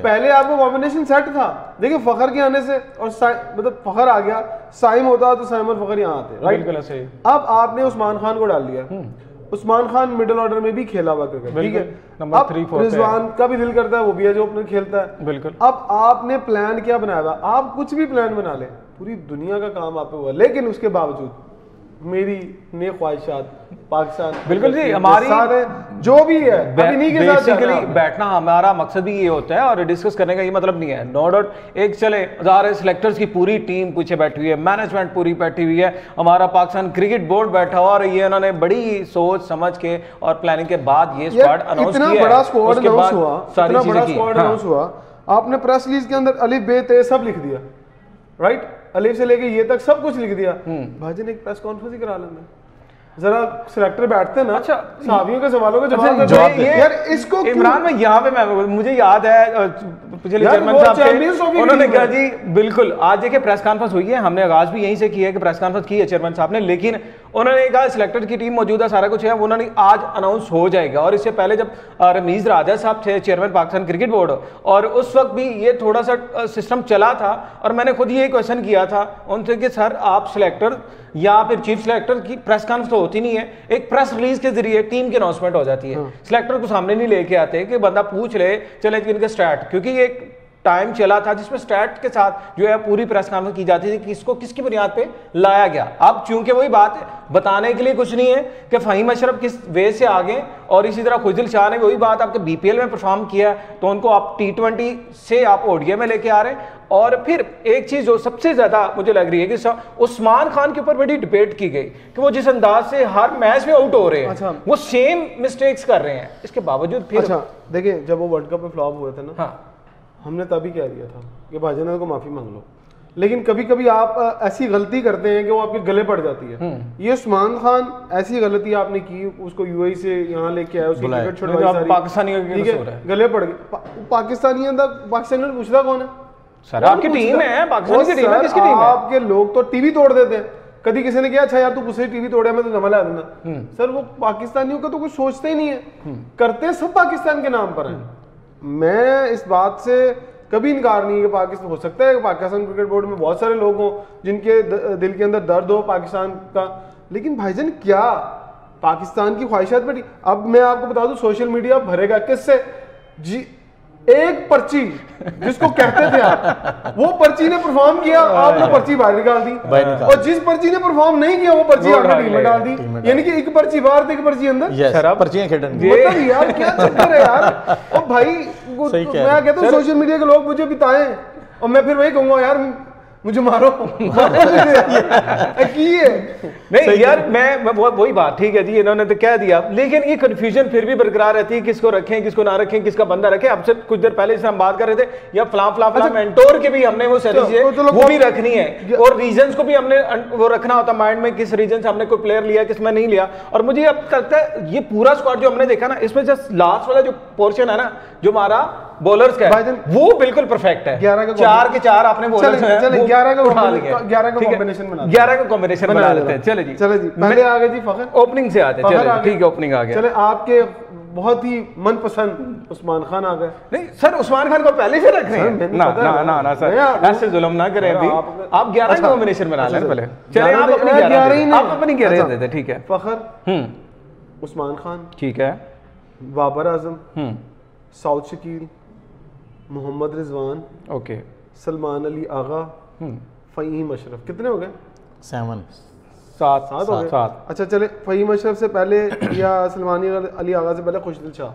पहले आपका कॉम्बिनेशन सेट था, देखिए फखर के आने से और मतलब फखर आ गया, साइम होता तो साइम और फखर यहाँ आते, राइट? अब आपने उस्मान खान को डाल लिया, उस्मान खान मिडिल ऑर्डर में भी खेला हुआ क्रिकेट, ठीक है, अब रिजवान का भी दिल करता है, वो भी है जो अपने खेलता है, बिल्कुल। अब आपने प्लान क्या बनाया हुआ? आप कुछ भी प्लान बना ले, पूरी दुनिया का काम आप पे हुआ, लेकिन उसके बावजूद मेरी नेक ख्वाहिशात पाकिस्तान, बिल्कुल जी, हमारी जो भी है इन्हीं के साथ बेसिकली बैठना हमारा मकसद भी ये होता है और डिस्कस करने का ये मतलब नहीं है, नो डाउट। एक चले ज़ाहिर सिलेक्टर्स की पूरी टीम पीछे बैठी हुई है, मैनेजमेंट पूरी बैठी हुई है, हमारा पाकिस्तान क्रिकेट बोर्ड बैठा हुआ, और ये उन्होंने बड़ी सोच समझ के और प्लानिंग के बाद ये स्क्वाड अनाउंस किया। इतना बड़ा स्क्वाड अनाउंस हुआ, आपने प्रेस रिलीज के अंदर अलिफ बे ते सब लिख दिया, राइट? अलिफ से लेके ये तक सब कुछ लिख दिया। भाईजान एक प्रेस कॉन्फ्रेंस ही करा लेना, जरा सिलेक्टर बैठते ना, अच्छा साहबियों के सवालों का जवाब दे यार। इसको इमरान में यहाँ पे मुझे याद है पिछले चेयरमैन साहब थे, उन्होंने कहा जी बिल्कुल, आज देखिए प्रेस कॉन्फ्रेंस हुई है, हमने आगाज भी यहीं से किया है कि प्रेस कॉन्फ्रेंस की है चेयरमैन साहब ने, लेकिन उन्होंने कहा सिलेक्टर की टीम मौजूदा सारा कुछ है, उन्होंने आज अनाउंस हो जाएगा। और इससे पहले जब रमीज राजा साहब थे चेयरमैन पाकिस्तान क्रिकेट बोर्ड, और उस वक्त भी ये थोड़ा सा सिस्टम चला था, और मैंने खुद ये क्वेश्चन किया था उनसे कि सर आप सिलेक्टर या फिर चीफ सिलेक्टर की प्रेस कॉन्फ्रेंस तो होती नहीं है, एक प्रेस रिलीज के जरिए टीम की अनाउंसमेंट हो जाती है, सिलेक्टर को सामने नहीं लेके आते कि बंदा पूछ ले चले इनके स्टैट, क्योंकि एक टाइम चला था जिसमें स्टैट के साथ जो है पूरी प्रेस कॉन्फ्रेंस की जाती थी कि किसको किसकी बुनियाद पे लाया गया। अब चूंकि वही बात है, बताने के लिए कुछ नहीं है कि फहीम अशरफ किस वे से आगे, और इसी तरह खुजदिल शाह ने वही बात आपके बीपीएल में परफॉर्म किया, तो उनको आप T20 से आप ओडीआई में लेके आ रहे हैं। और फिर एक चीज जो सबसे ज्यादा मुझे लग रही है कि उस्मान खान के ऊपर बड़ी डिबेट की गई कि वो जिस अंदाज से हर मैच में आउट हो रहे हैं, अच्छा, वो सेम मिस्टेक्स कर रहे हैं, इसके बावजूद फिर अच्छा देखिए जब वो वर्ल्ड कप में फ्लॉप हुए थे ना, हाँ, हमने तभी कह दिया था कि भाईजान को माफी मांग लो, लेकिन कभी कभी आप ऐसी गलती करते हैं कि वो आपके गले पड़ जाती है। ये उस्मान खान ऐसी गलती आपने की, उसको यूएई से यहाँ लेके आया, उसकी टिकट छुड़वाई सारी, पाकिस्तानी गले पड़ गए, पाकिस्तानियों ने पूछता कौन है सर? आपकी टीम है, पाकिस्तान की टीम है, किसकी टीम है? आपके लोग तो टीवी तोड़ देते हैं, कभी किसी ने कहा अच्छा यार तू मुझसे टीवी तोड़ा मैं तो नवा ला दूंगा, सर वो पाकिस्तानियों का तो कुछ सोचते ही नहीं है, करते सब पाकिस्तान के नाम पर है। मैं इस बात से कभी इनकार नहीं है कि पाकिस्तान हो सकता है, पाकिस्तान क्रिकेट बोर्ड में बहुत सारे लोग हों जिनके दिल के अंदर दर्द हो पाकिस्तान का, लेकिन भाईजान क्या पाकिस्तान की ख्वाहिशात पर। अब मैं आपको बता दूं सोशल मीडिया भरेगा किससे जी, एक पर्ची जिसको कहते थे आप, वो पर्ची ने परफॉर्म किया, आपने पर्ची बाहर निकाल दी, और जिस पर्ची ने परफॉर्म नहीं किया वो पर्ची आपने टीम में डाल दी, यानी कि एक पर्ची बाहर एक पर्ची अंदर, पर्चियां खेलन, मतलब यार क्या चक्कर है यार। और भाई मैं कहता हूँ सोशल मीडिया के लोग मुझे बिताएं, और मैं फिर वही कहूंगा यार मुझे मारो नहीं यार, मैं वही बात, ठीक है जी, इन्होंने तो कह दिया, लेकिन ये कंफ्यूजन फिर भी बरकरार रहती है, किसको रखें किसको ना रखें, किसका बंदा रखें। अब से कुछ देर पहले से हम बात कर रहे थे, या फला मेंटोर के भी हमने वो स्ट्रेटजी है वो भी रखनी है, और रीजंस को भी हमने वो रखना होता माइंड में, किस रीजन से हमने कोई प्लेयर लिया किस में नहीं लिया। और मुझे अब लगता है ये पूरा स्क्वाड जो हमने देखा ना, इसमें जस्ट लास्ट वाला जो पोर्शन है ना, जो हमारा बॉलर्स का है, वो बिल्कुल परफेक्ट है। 4 के 4 आपने बॉलर्स हैं, 11 का कॉम्बिनेशन बना 11 का कॉम्बिनेशन बना लेते हैं। चले जी पहले आ गए जी फखर, ओपनिंग से आते हैं। चलो ठीक है, ओपनिंग आ गया। चले आपके बहुत ही मनपसंद उस्मान खान आ गए। नहीं सर, उस्मान खान को पहले से रख रहे हैं ना सर, ऐसे जुल्म ना करें। अभी आप 11 का कॉम्बिनेशन बना लें पहले। चले आप अपनी 11 देते, ठीक है। फखर, उस्मान खान, ठीक है, बाबर आजम, साउथ शकील, मोहम्मद रिजवान, ओके, सलमान अली आगा, फ़हीम अशरफ। कितने हो गए? 7 हो गए। अच्छा चले, फ़हीम अशरफ से पहले या सलमान अली आगा से पहले खुशदिल शाह,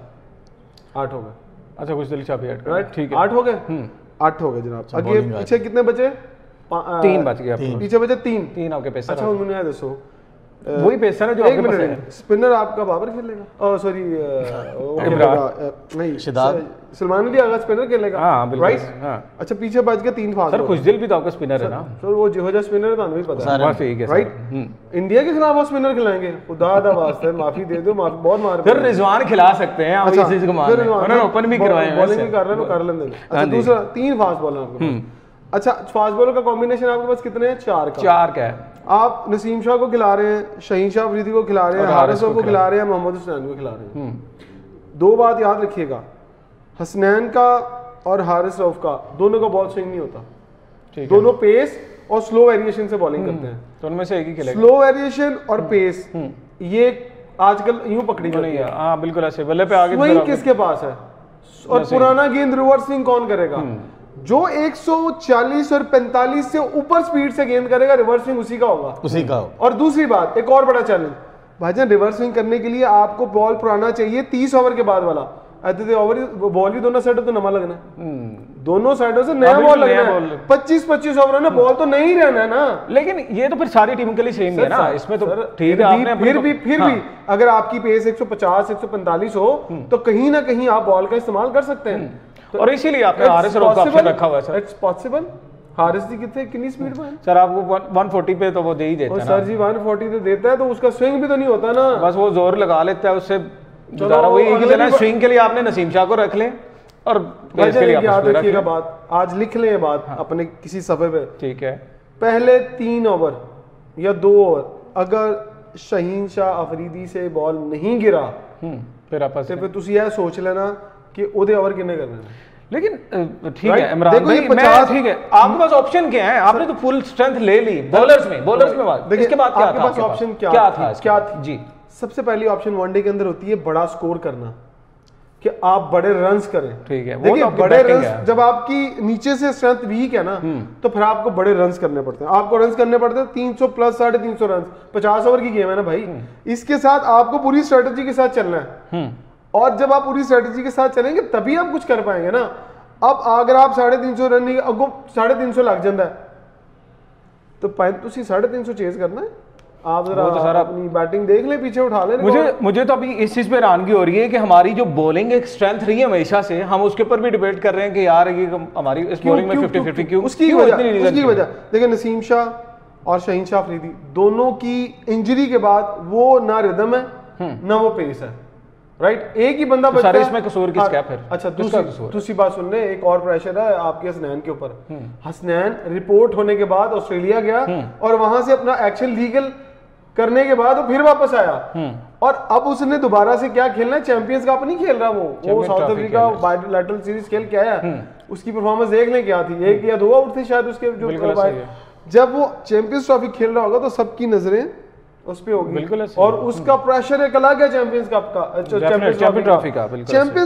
8 हो गए। अच्छा, खुशदिल शाह भी ऐड कर, राइट, ठीक है, 8 हो गए। 8 हो गए जनाब। आगे पीछे कितने बचे? 3 बच गए, पीछे बचे 3 आपके पेसर। अच्छा उन्होंने दसो वही पेसर है जो आपके पास है। स्पिनर आपका बाबर खेलेगा, सॉरी नहीं शिदाब, सलमान अली आगा स्पिनर खेलेगा, राइट। अच्छा पीछे बच गए 3 फास्ट। सर खुशदिल भी तो आपका स्पिनर है ना सर, वो जिहोजा स्पिनर है, ਤੁਹਾਨੂੰ भी पता है, ठीक है राइट। इंडिया के खिलाफ वो स्पिनर खिलाएंगे, खुदा दा वास्ते माफी दे दो, माफी बहुत मार। फिर रिजवान खिला सकते हैं आप, इसी को मान उन्होंने ओपन भी करवाए हैं, बॉलिंग भी कर रहे हैं, कर लेंगे। अच्छा दूसरा 3 फास्ट बॉलर आपके पास। अच्छा फास्ट बॉलर का कॉम्बिनेशन आपके पास कितने हैं? 4 का है। आप नसीम शाह को खिला रहे हैं, शहीन शाह अफरीदी को खिला रहे हैं, हारिस को खिला रहे हैं, मोहम्मद हुसैन को खिला रहे हैं। 2 बात याद रखिएगा, हसनैन का और हारिस रऊफ का दोनों का बॉल स्विंग नहीं होता, दोनों पेस और स्लो वेरिएशन से बॉलिंग करते हैं, तो उनमें से एक ही खेलेगा। स्लो वेरिएशन और पेस ये आजकल यूं पकड़ी जाती है। हां बिल्कुल ऐसे, बल्ले पे आगे स्विंग किसके पास है, और पुराना गेंद रिवर्स स्विंग कौन करेगा? जो 140 और 45 से ऊपर स्पीड से गेंद करेगा, रिवर्स स्विंग उसी का होगा, उसी का। और दूसरी बात, एक और बड़ा चैलेंज भाईजान, रिवर्स स्विंग करने के लिए आपको बॉल पुराना चाहिए 30 ओवर के बाद वाला। ओवर बॉल भी दोनों साइडों तो नवा लगना है, दोनों साइडों से नया बॉल लगना है। 25-25 ओवर है ना, बॉल तो नहीं रहना है ना। लेकिन ये तो फिर सारी टीमों के लिए सेम है ना, इसमें तो ठीक है। आपने फिर भी अगर आपकी पेस 150-145 हो तो कहीं ना कहीं आप बॉल का इस्तेमाल कर सकते हैं, और इसीलिए आपने हारिस रऊफ का ऑप्शन रखा हुआ है sir. It's possible. Haris ji कितनी स्पीड पे है सर? आपको 140 पे तो वो दे ही देता है ना सर जी, 140 तो देता है, तो उसका स्विंग भी तो नहीं होता ना, बस वो जोर लगा लेता है, उससे गुजारा वही है कि स्विंग के लिए आपने नसीम शाह को रख लें, और इसके लिए याद रखिएगा बात, आज लिख लें बात अपने किसी सफे पे, ठीक है। पहले 3 ओवर या 2 ओवर अगर शहीन शाह अफरीदी से बॉल नहीं गिरा, फिर आपस फिर तुसी यह सोच लेना कि ओदे ओवर कितने करने हैं। लेकिन ठीक है इमरान भाई, मैं ठीक है, आपके पास ऑप्शन क्या है? आपने तो फुल स्ट्रेंथ ले ली बॉलर्स में बात, इसके बाद क्या आपके पास ऑप्शन क्या थी जी? सबसे पहली ऑप्शन वनडे के अंदर होती है बड़ा स्कोर करना, कि आप बड़े रन्स करें, ठीक है। देखिए बड़े रन्स, जब आपकी नीचे से स्ट्रेंथ वीक है ना, तो फिर आपको बड़े रन्स करने पड़ते हैं, आपको रन्स करने पड़ते हैं 300 प्लस 350 रन, 50 ओवर की गेम है ना भाई। इसके साथ आपको पूरी स्ट्रेटेजी के साथ चलना है, और जब आप पूरी स्ट्रेटेजी के साथ चलेंगे तभी आप कुछ कर पाएंगे ना। अब अगर आप 350 रन नहीं, अगो 350 लग जाता है, तो 350 चेज करना है। आप जरा तो सारा अपनी बैटिंग देख ले, पीछे उठा ले। मुझे तो अभी इस चीज पे हैरानगी हो रही है कि हमारी जो बॉलिंग एक स्ट्रेंथ रही है हमेशा से, हम उसके ऊपर भी डिबेट कर रहे हैं कि यार ये हमारी इस बॉलिंग में 50-50 क्यों? उसकी वजह देखिए, नसीम शाह और शहीन शाह अफरीदी दोनों की इंजरी के बाद वो ना रिदम है ना वो पेस है, राइट। एक ही बंदा बचा है, इसमें कसूर किसका फिर? अच्छा दूसरी बात सुन ले, एक और प्रेशर है आपके हसनैन के ऊपर। हसनैन रिपोर्ट होने के बाद ऑस्ट्रेलिया गया और वहां से अपना एक्शन लीगल करने के बाद वो फिर वापस आया, और अब उसने दोबारा से क्या खेलना है? चैंपियंस कप नहीं खेल रहा, वो साउथ अफ्रीका बायलैटरल सीरीज खेल के आया। उसकी परफॉर्मेंस देख लें क्या थी, 1 या 2 आउट थे शायद उसके, जो जब वो चैंपियंस ट्रॉफी खेल रहा होगा तो सबकी नजरें उस पे होगी, और उसका प्रेशर एक अलग है चैंपियंस कप का, चैंपियंस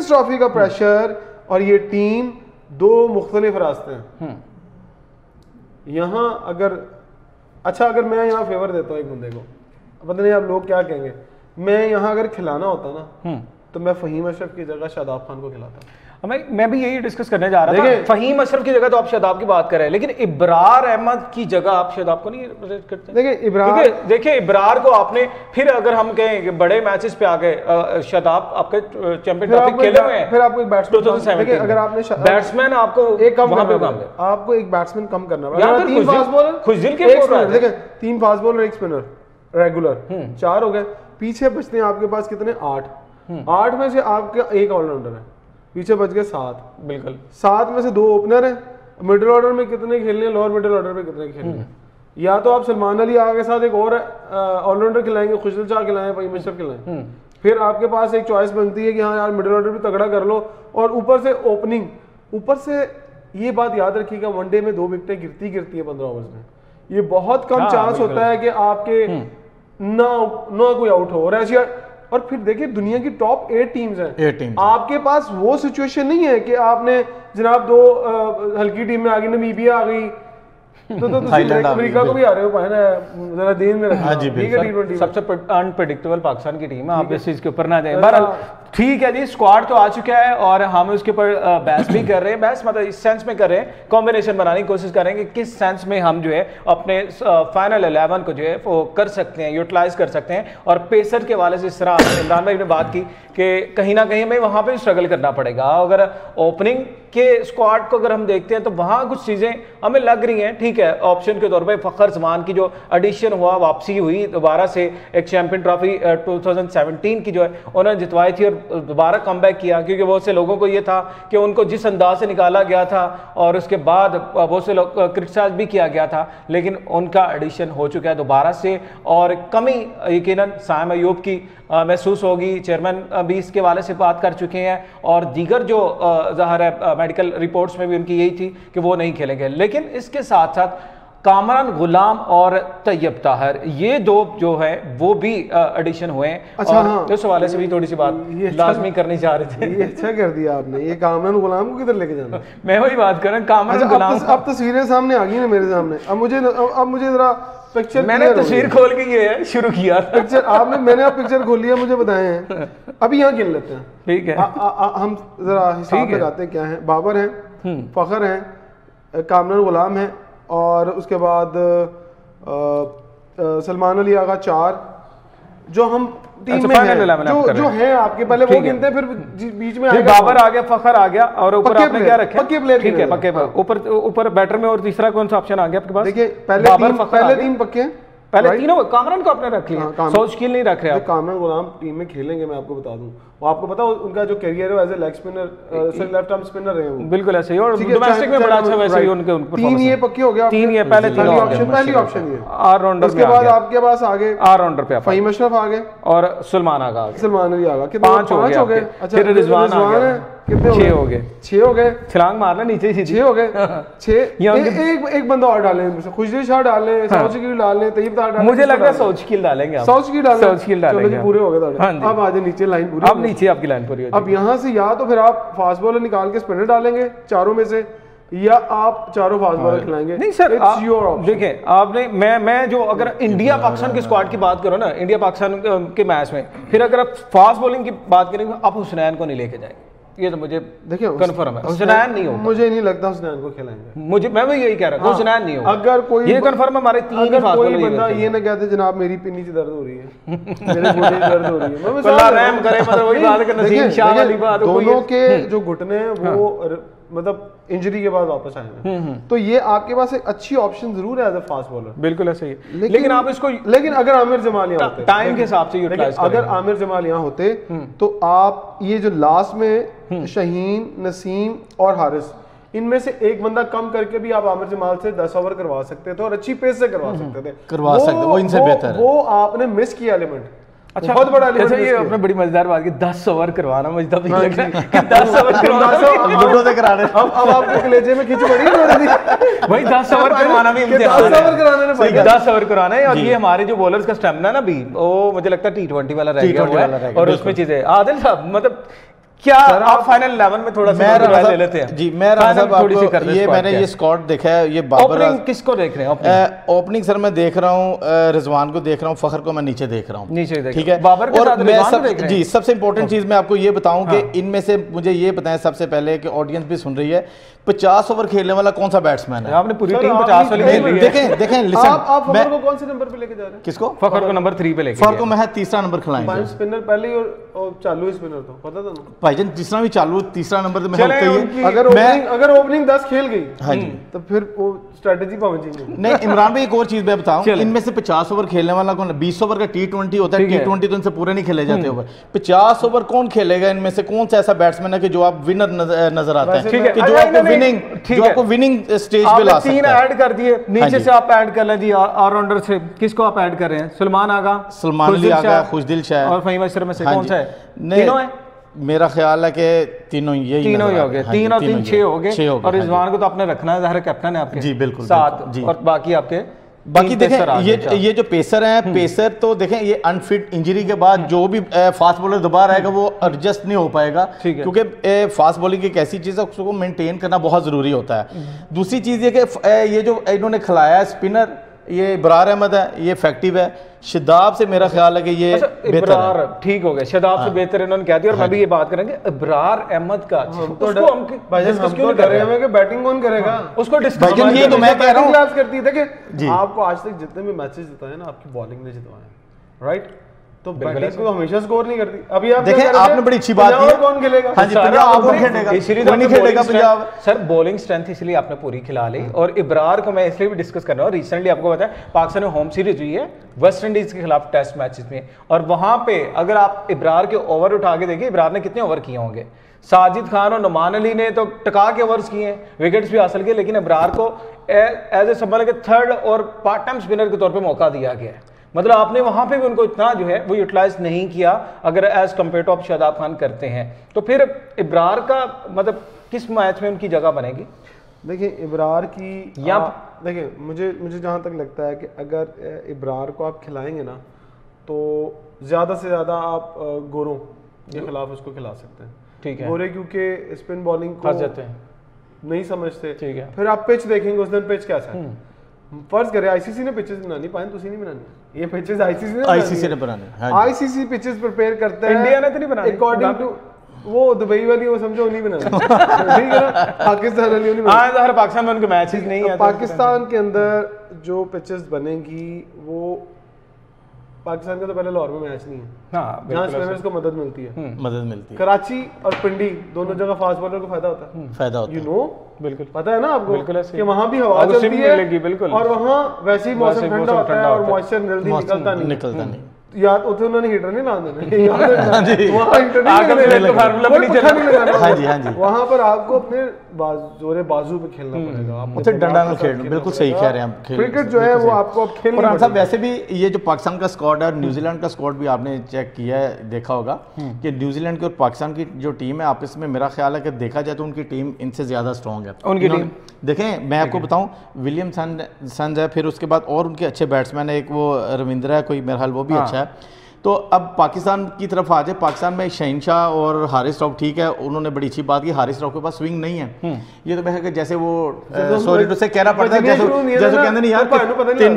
ट्रॉफी का प्रेशर, और ये टीम 2 मुख्तलिफ रास्ते हैं यहाँ। अगर मैं यहाँ फेवर देता हूँ एक बंदे को, पता नहीं आप लोग क्या कहेंगे, मैं यहाँ अगर खिलाना होता ना तो मैं फ़हीम अशरफ की जगह शादाब खान को खिलाता। मैं भी यही डिस्कस करने जा रहा था। फहीम अशरफ की जगह तो आप शादाब की बात कर रहे हैं, लेकिन इब्रार अहमद की जगह आप शादाब को नहीं रेट करते? देखिए इब्रार को आपने फिर अगर हम कहें कि बड़े मैचेस पे आ गए, शादाब आपके चैंपियन ट्रॉफी खेले हुए हैं, फिर आपको एक बैट्समैन, अगर आपने बैट्समैन आपको एक कम आपको एक बैट्समैन कम करना पड़ेगा। 3 फास्ट बॉलर, खुशदिल के देखिए 3 फास्ट बॉलर, 1 स्पिनर रेगुलर, 4 हो गए। पीछे बचते हैं आपके पास कितने? 8 में से आपका एक ऑलराउंडर है, पीछे बच गए 7। बिल्कुल 7 में से 2 ओपनर हैं। मिडिल ऑर्डर में कितने खेलने हैं, लोअर मिडिल ऑर्डर में कितने खेलने? या तो आप सलमान अली आगा के साथ एक और ऑलराउंडर खिलाएंगे, खुशदिल शाह खिलाएं, फहीम अशरफ खिलाएं, फिर आपके पास एक चॉइस बनती है कि हाँ यार मिडिल ऑर्डर भी तगड़ा कर लो, और ऊपर से ओपनिंग। ऊपर से ये बात याद रखिएगा, वनडे में 2 विकेटें गिरती है 15 ओवर्स में। ये बहुत कम चांस होता है कि आपके ना कोई आउट हो। और फिर देखिए दुनिया की टॉप 8 टीम्स हैं, आपके पास वो सिचुएशन नहीं है कि आपने जनाब 2 हल्की टीम में आ गई, नमीबिया आ गई, तो अमेरिका को भी आ रहे हो, जरा देर में रखना। ठीक है, T20 सबसे अनप्रेडिक्टेबल पाकिस्तान की टीम है, आप इस चीज के ऊपर ना जाए। बहरहाल ठीक है जी, स्क्वाड तो आ चुका है और हम उसके ऊपर बहस भी कर रहे हैं। बहस मतलब इस सेंस में कर रहे हैं, कॉम्बिनेशन बनाने की कोशिश करेंगे किस सेंस में हम जो है अपने फाइनल 11 को जो है वो कर सकते हैं, यूटिलाइज कर सकते हैं। और पेसर के वाले से इस तरह इमरान भाई ने बात की कि कहीं ना कहीं हमें वहां पे स्ट्रगल करना पड़ेगा। अगर ओपनिंग के स्क्वाड को अगर हम देखते हैं तो वहां कुछ चीजें हमें लग रही हैं। ठीक है, ऑप्शन के तौर पे फखर जमान की जो एडिशन हुआ, वापसी हुई दोबारा से, एक चैंपियन ट्रॉफी 2017 की जो है उन्होंने जितवाई थी और दोबारा कमबैक किया, क्योंकि बहुत से लोगों को ये था कि उनको जिस अंदाज से निकाला गया था और उसके बाद बहुत से लोग क्रिटिसाइज भी किया गया था, लेकिन उनका एडिशन हो चुका है दोबारा से। और कमी यकीनन साइम अयूब की महसूस होगी, चेयरमैन भी इसके वाले से बात कर चुके हैं, और दीगर जो ज़ाहिर है मेडिकल रिपोर्ट्स में भी उनकी यही थी कि वो नहीं खेलेंगे। लेकिन इसके साथ साथ कामरान गुलाम और तैयब ताहिर, ये 2 जो है वो भी एडिशन हुए हैं। अच्छा, और हाँ, इस हवाले से भी थोड़ी सी बात लाजमी करनी चाह रहे थे। ये अच्छा कर दिया आपने, ये कामरान गुलाम को किधर लेके जाना? मैं वही बात कर रहा हूं, कामरान गुलाम। अब तस्वीरें सामने आ गई ना मेरे सामने, अब मुझे जरा पिक्चर, मैंने तस्वीर खोल के ये शुरू किया पिक्चर मैंने अब पिक्चर खोल लिया, मुझे बताए हैं। अभी यहाँ गिन लेते हैं, ठीक है, हम जरा हिसाब लगाते हैं क्या है। बाबर हैं, फखर हैं, कामरान गुलाम है, और उसके बाद सलमान अली आगा 4, जो हम टीम में हैं, जो है आपके, पहले वो गिनते हैं, फिर बीच में बाबर आ गया, फखर आ गया, और ऊपर आपने क्या रखा? पक्के प्लेयर, ठीक है, पक्के ऊपर बैटर में। और तीसरा कौन सा ऑप्शन आ गया आपके पास? देखिए पहले 3 पक्के हैं, पहले तीनों कामरान को आपने रख लिया, सोचकिल नहीं रख रहे। कामरान गुलाम टीम में खेलेंगे, मैं आपको बता दूं, वो आपको पता उनका जो करियर है as a leg spinner, left arm spinner रहे हैं, बिल्कुल ऐसे ही, और डोमेस्टिक में बड़ा अच्छा वैसे ही उनके 3 ये पक्के हो गया, 3 ये पहले पहली ऑप्शन ये ऑलराउंडर। उसके बाद आपके पास आगे ऑलराउंडर पे फहीम अशरफ आ गए और सलमान आगा, सलमान अली आगा, कितने? 5 हो गए। अच्छा, फिर रिजवान आ गया, कितने? 6 हो गए। 6 हो गए, छलांग मारना नीचे ही, 6 हो गए। 6 एक बंदा और डालें, खुशदिल शाह डालें, सौचकिल डालें, तैयब ताहिर डालें, मुझे लग रहा है सौचकिल डालेंगे, सौचकिल डालेंगे, पूरे हो गए। अब आ जाए नीचे लाइन पूरी, अब नीचे आपकी लाइन पूरी हो जाएगी। अब यहाँ से या तो फिर आप फास्ट बॉलर निकाल के स्पिनर डालेंगे चारों में से, या आप चारों फास्ट बॉलर खिलाएंगे। नहीं सर, देखिए आपने मैं जो अगर इंडिया पाकिस्तान के स्क्वाड की बात करो ना, इंडिया पाकिस्तान के मैच में, फिर अगर आप फास्ट बॉलिंग की बात करेंगे, आप हुसनैन को नहीं लेके जाएंगे, ये तो मुझे देखिए कंफर्म है। हुसनैन नहीं होगा, मुझे नहीं लगता हुसनैन को खिलाएंगे। मैं भी यही कह रहा हूं, हुसनैन नहीं होगा। अगर कोई ये कंफर्म है, हमारे 3 फास्ट बॉलर बंदा ये ना कहते जनाब मेरी पिन्नी से दर्द हो रही है, मेरे घुटने दर्द हो रही है, अल्लाह रहम करे, मतलब वही बात है, नसीम शाह वाली बात। दोनों के जो घुटने हैं वो मतलब इंजरी के बाद वापस आए, तो ये आपके पास एक अच्छी ऑप्शन जरूर है एज अ फास्ट बॉलर, बिल्कुल ऐसे ही। लेकिन आप इसको, लेकिन अगर आमिर जमाल यहाँ होते, टाइम के हिसाब से यूटिलाइज करें, अगर आमिर जमाल यहाँ होते तो आप ये जो लास्ट में शहीन, नसीम और हारिस, इनमें से एक बंदा कम करके भी आप आमिर जमाल से 10 ओवर करवा सकते थे और अच्छी पेस से करवा सकते थे, वो इनसे बेहतर है। वो आपने मिस किया एलिमेंट। अच्छा, बहुत बड़ा एलिमेंट ये आपने बड़ी मजेदार बात की, 10 ओवर करवाना, मुझे तब नहीं लग रहा कि 10 ओवर करवाना, लूडो से कराने। अब आपके कलेजे में खिंच पड़ी है भाई, 10 ओवर करवाना भी इम्तिहान है, 10 ओवर कराने ने पड़ेगा, 10 ओवर करवाना है। और ये हमारे जो बॉलर्स का स्टैमिना ना भी, वो मुझे लगता है T20 वाला रह गया हुआ है, और उसमें चीजें आदिल साहब, मतलब क्या आप फाइनल 11 में थोड़ा सा ले लेते हैं? जी मैं मैंने ये स्क्वाड देखा है, ये ओपनिंग किसको देख रहे हैं? ओपनिंग सर मैं देख रहा हूँ रिजवान को देख रहा हूँ, फखर को मैं नीचे देख रहा हूँ, नीचे ठीक है। बाबर के साथ रिजवान देख रहे हैं। जी सबसे इंपॉर्टेंट चीज मैं आपको ये बताऊं कि इनमें से मुझे ये बताएं सबसे पहले कि ऑडियंस भी सुन रही है, 50 ओवर खेलने वाला कौन सा बैट्समैन है? आपने पूरी टीम 50 वाली खेल रही है। देखें लिसन, आप फखर को कौन से नंबर पे लेके जा रहे हैं? किसको? फखर को नंबर 3 पे लेके फखर को मैं तीसरा नंबर खिलाएंगे। स्पिनर पहले ही और चालू स्पिनर तो पता था ना भाईजान, तीसरा भी चालू, तीसरा नंबर तो मैं अगर ओपनिंग 10 खेल गई, हाँ जी, तो फिर वो स्ट्रेटजी पहुंचेंगे। नहीं इमरान भाई एक और चीज मैं बताऊं, इनमें से 50 ओवर खेलने वाला कौन है? 20 ओवर का T20 होता है, T20 तो इनसे पूरे नहीं खेले जाते ओवर। 50 ओवर कौन खेलेगा इनमें से? कौन सा ऐसा बैट्समैन है कि जो आप विनर नजर आता है, कि जो आपको विनिंग स्टेज पे ला सकता है? 3 ऐड कर दिए, नीचे से आप ऐड कर लें जी ऑलराउंडर से। किसको आप ऐड कर रहे हैं? सलमान आगा, सलमान अली आगा, खुशदिल शाह और फहीम अशरफ में से कौन सा है? तीनों है। मेरा ख्याल है कि तीनों ही हो गए, 3 और 3 6 हो गए। और रिजवान को तो आपने रखना है, ज़ाहिर कैप्टन है आपके। जी बिल्कुल, 7 और बाकी आपके बाकी देखें ये जो पेसर हैं, पेसर तो देखें ये अनफिट इंजरी के बाद जो भी फास्ट बॉलर दोबारा आएगा वो एडजस्ट नहीं हो पाएगा, क्योंकि फास्ट बॉलिंग एक ऐसी चीज़ है उसको मेंटेन करना बहुत ज़रूरी होता है। दूसरी चीज़ ये कि ये जो इन्होंने खिलाया है स्पिनर, ये इब्रार अहमद है, ये इफेक्टिव है। शादाब से मेरा ख्याल है कि ये इब्रार ठीक हो गया, शादाब से बेहतर इन्होंने कह दिया। और मैं भी ये बात करेंगे इब्रार अहमद का, उसको हम क्यों कर रहे हैं कि बैटिंग कौन करेगा उसको डिस्कस। ये तो मैं कह रहा हूं क्लास करती है। देखिए आपको आज तक जितने भी मैचेस जिताए ना, आपकी बॉलिंग ने जितवाए, राइट? तो बैटिंग को हमेशा स्कोर नहीं करती। अभी आप देखें, आपने बड़ी अच्छी बात की, कौन खेलेगा? हाँ जी, पंजाब कौन खेलेगा? इसलिए नहीं खेलेगा पंजाब। सर बॉलिंग स्ट्रेंथ इसलिए आपने पूरी खिला ली। और इब्रार को मैं इसलिए भी डिस्कस कर रहा हूँ, रिसेंटली आपको पता है पाकिस्तान में होम सीरीज हुई है वेस्ट इंडीज के खिलाफ टेस्ट मैचेस में, और वहां पे अगर आप इब्रार के ओवर उठा के देखिए, इब्रार ने कितने ओवर किए होंगे? साजिद खान और नुमान अली ने तो टका के ओवर्स किए हैं, विकेट्स भी हासिल किए, लेकिन इब्रार को एज ए संभल के थर्ड और पार्ट टाइम स्पिनर के तौर पर मौका दिया गया है। मतलब आपने वहां पे भी उनको इतना जो है वो यूटिलाइज नहीं किया, अगर एज कम्पेयर टू आप शादाब खान करते हैं। तो फिर इब्रार का मतलब किस मैच में उनकी जगह बनेगी? देखिए इब्रार की देखिए मुझे जहां तक लगता है कि अगर इब्रार को आप खिलाएंगे ना, तो ज्यादा से ज्यादा आप गोरों के खिलाफ उसको खिला सकते हैं। ठीक है, गोरे क्योंकि स्पिन बॉलिंग को नहीं समझते। ठीक है, फिर आप पिच देखेंगे उस दिन पिच कैसा है। फर्ज करें आईसीसी ने पिचेस बनानी, पाए तो नहीं बनानी, ये पिचेस आईसीसी ने बनानी। आईसीसी पिचेस प्रिपेयर करता है, इंडिया ने तो नहीं बनानी अकॉर्डिंग टू वो दुबई वाली, वो समझो नहीं बनानी। ठीक है ना, पाकिस्तान वाली नहीं बनानी। हां, पाकिस्तान में उनके मैचेस नहीं है। पाकिस्तान के अंदर जो पिचेस बनेगी वो पाकिस्तान का तो पहले लाहौर में मैच नहीं है, हाँ, जहाँ स्पिनर्स को मदद मिलती है। कराची और पिंडी दोनों जगह फास्ट बॉलर को फायदा होता है, यू नो, बिल्कुल पता है ना आपको कि वहाँ भी हवा चलती है और वहाँ वैसे ही मौसम ठंडा होता है और मॉइस्चर जल्दी निकलता नहीं। याद उसे उन्होंने हीटर नहीं ला देना, वहाँ पर आपको अपने जोरे बाजू पे खेलना पड़ेगा, डंडा ना खेलना। बिल्कुल सही कह रहे हैं आप। क्रिकेट जो है वो आपको अब खेलना पड़ेगा। वैसे भी ये जो पाकिस्तान का स्क्वाड है, न्यूजीलैंड का स्क्वाड भी आपने चेक किया है, देखा होगा कि न्यूजीलैंड की और पाकिस्तान की जो टीम है आपस में, मेरा ख्याल है कि देखा जाए तो उनकी टीम इनसे ज्यादा स्ट्रॉन्ग है। उनकी टीम देखें, मैं आपको बताऊं, विलियम सन्स है, फिर उसके बाद और उनके अच्छे बैट्समैन है, एक वो रविंद्र है कोई, मेरा ख्याल वो भी अच्छा है। तो अब पाकिस्तान की तरफ आ जाए, पाकिस्तान में शहनशाह और हारिस रऊफ, ठीक है उन्होंने बड़ी अच्छी बात की, हारिस रऊफ के पास स्विंग नहीं है। ये तो मैं जैसे वो सॉरी टू से कहना पड़ता है, जैसे कहते नहीं यार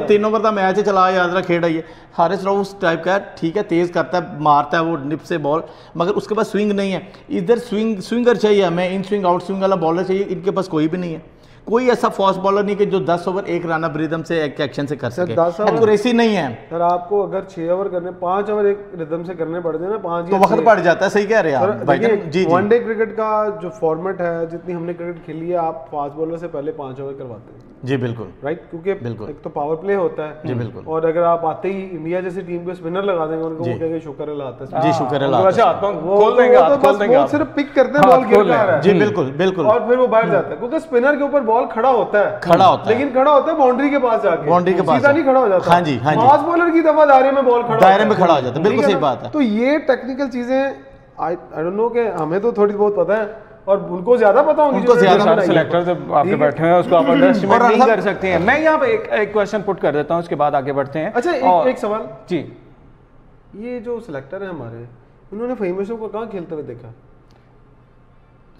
3 ओवर का मैच है, चला याद रहा खेल आइए। हारिस रऊफ उस टाइप का ठीक है, तेज करता है, मारता है वो निप से बॉल, मगर उसके पास स्विंग नहीं है। इधर स्विंगर चाहिए हमें, इन स्विंग आउट स्विंग वाला बॉलर चाहिए, इनके पास कोई भी नहीं है। कोई ऐसा फास्ट बॉलर नहीं कि जो 10 ओवर एक रन अप रिदम से एक एक्शन से कर सके, एक्यूरेसी नहीं है। सर आपको अगर 6 ओवर करने, 5 ओवर एक रिदम से करने पड़ जाए ना, 5 तो वक्त पड़ जाता है। सही कह रहे हैं आप भाई जी। वनडे क्रिकेट का जो फॉर्मेट है, जितनी हमने क्रिकेट खेली है, आप फास्ट बॉलर से पहले 5 ओवर करवाते हैं। जी बिल्कुल, राइट, क्योंकि बिल्कुल एक तो पावर प्ले होता है जी बिल्कुल, और अगर आप आते ही इंडिया जैसी टीम को स्पिनर लगा देंगे, उनको वो कहेंगे शुक्र है लाता है जी, शुक्र है लाता है, खोल देंगे, वो सिर्फ पिक करते हैं, बॉल गिर रहा है। जी बिल्कुल बिल्कुल, और फिर वो बैठ जाता है, क्योंकि स्पिनर के ऊपर बॉल खड़ा होता है, लेकिन खड़ा होता है बाउंड्री के पास जाके, बाउंड्री के पास सीधा नहीं खड़ा हो जाता। हाँ जी, हाँ जी, फास्ट बॉलर की दफा दायरे में बॉल खड़ा, दायरे में खड़ा हो जाता है, बिल्कुल सही बात है। तो ये टेक्निकल चीजें आई डोंट नो कि हमें तो थोड़ी बहुत पता है और उनको ज्यादा पता होंगी, उनको ज्यादा सिलेक्टर जब आपके बैठे हैं उसको आप अंडरएस्टिमेट नहीं कर सकते हैं। मैं यहाँ पे एक क्वेश्चन पुट कर देता हूँ, उसके बाद आगे बढ़ते हैं। अच्छा एक सवाल जी, ये जो सिलेक्टर है हमारे, उन्होंने फहीम अशरफ को कहाँ खेलते हुए देखा?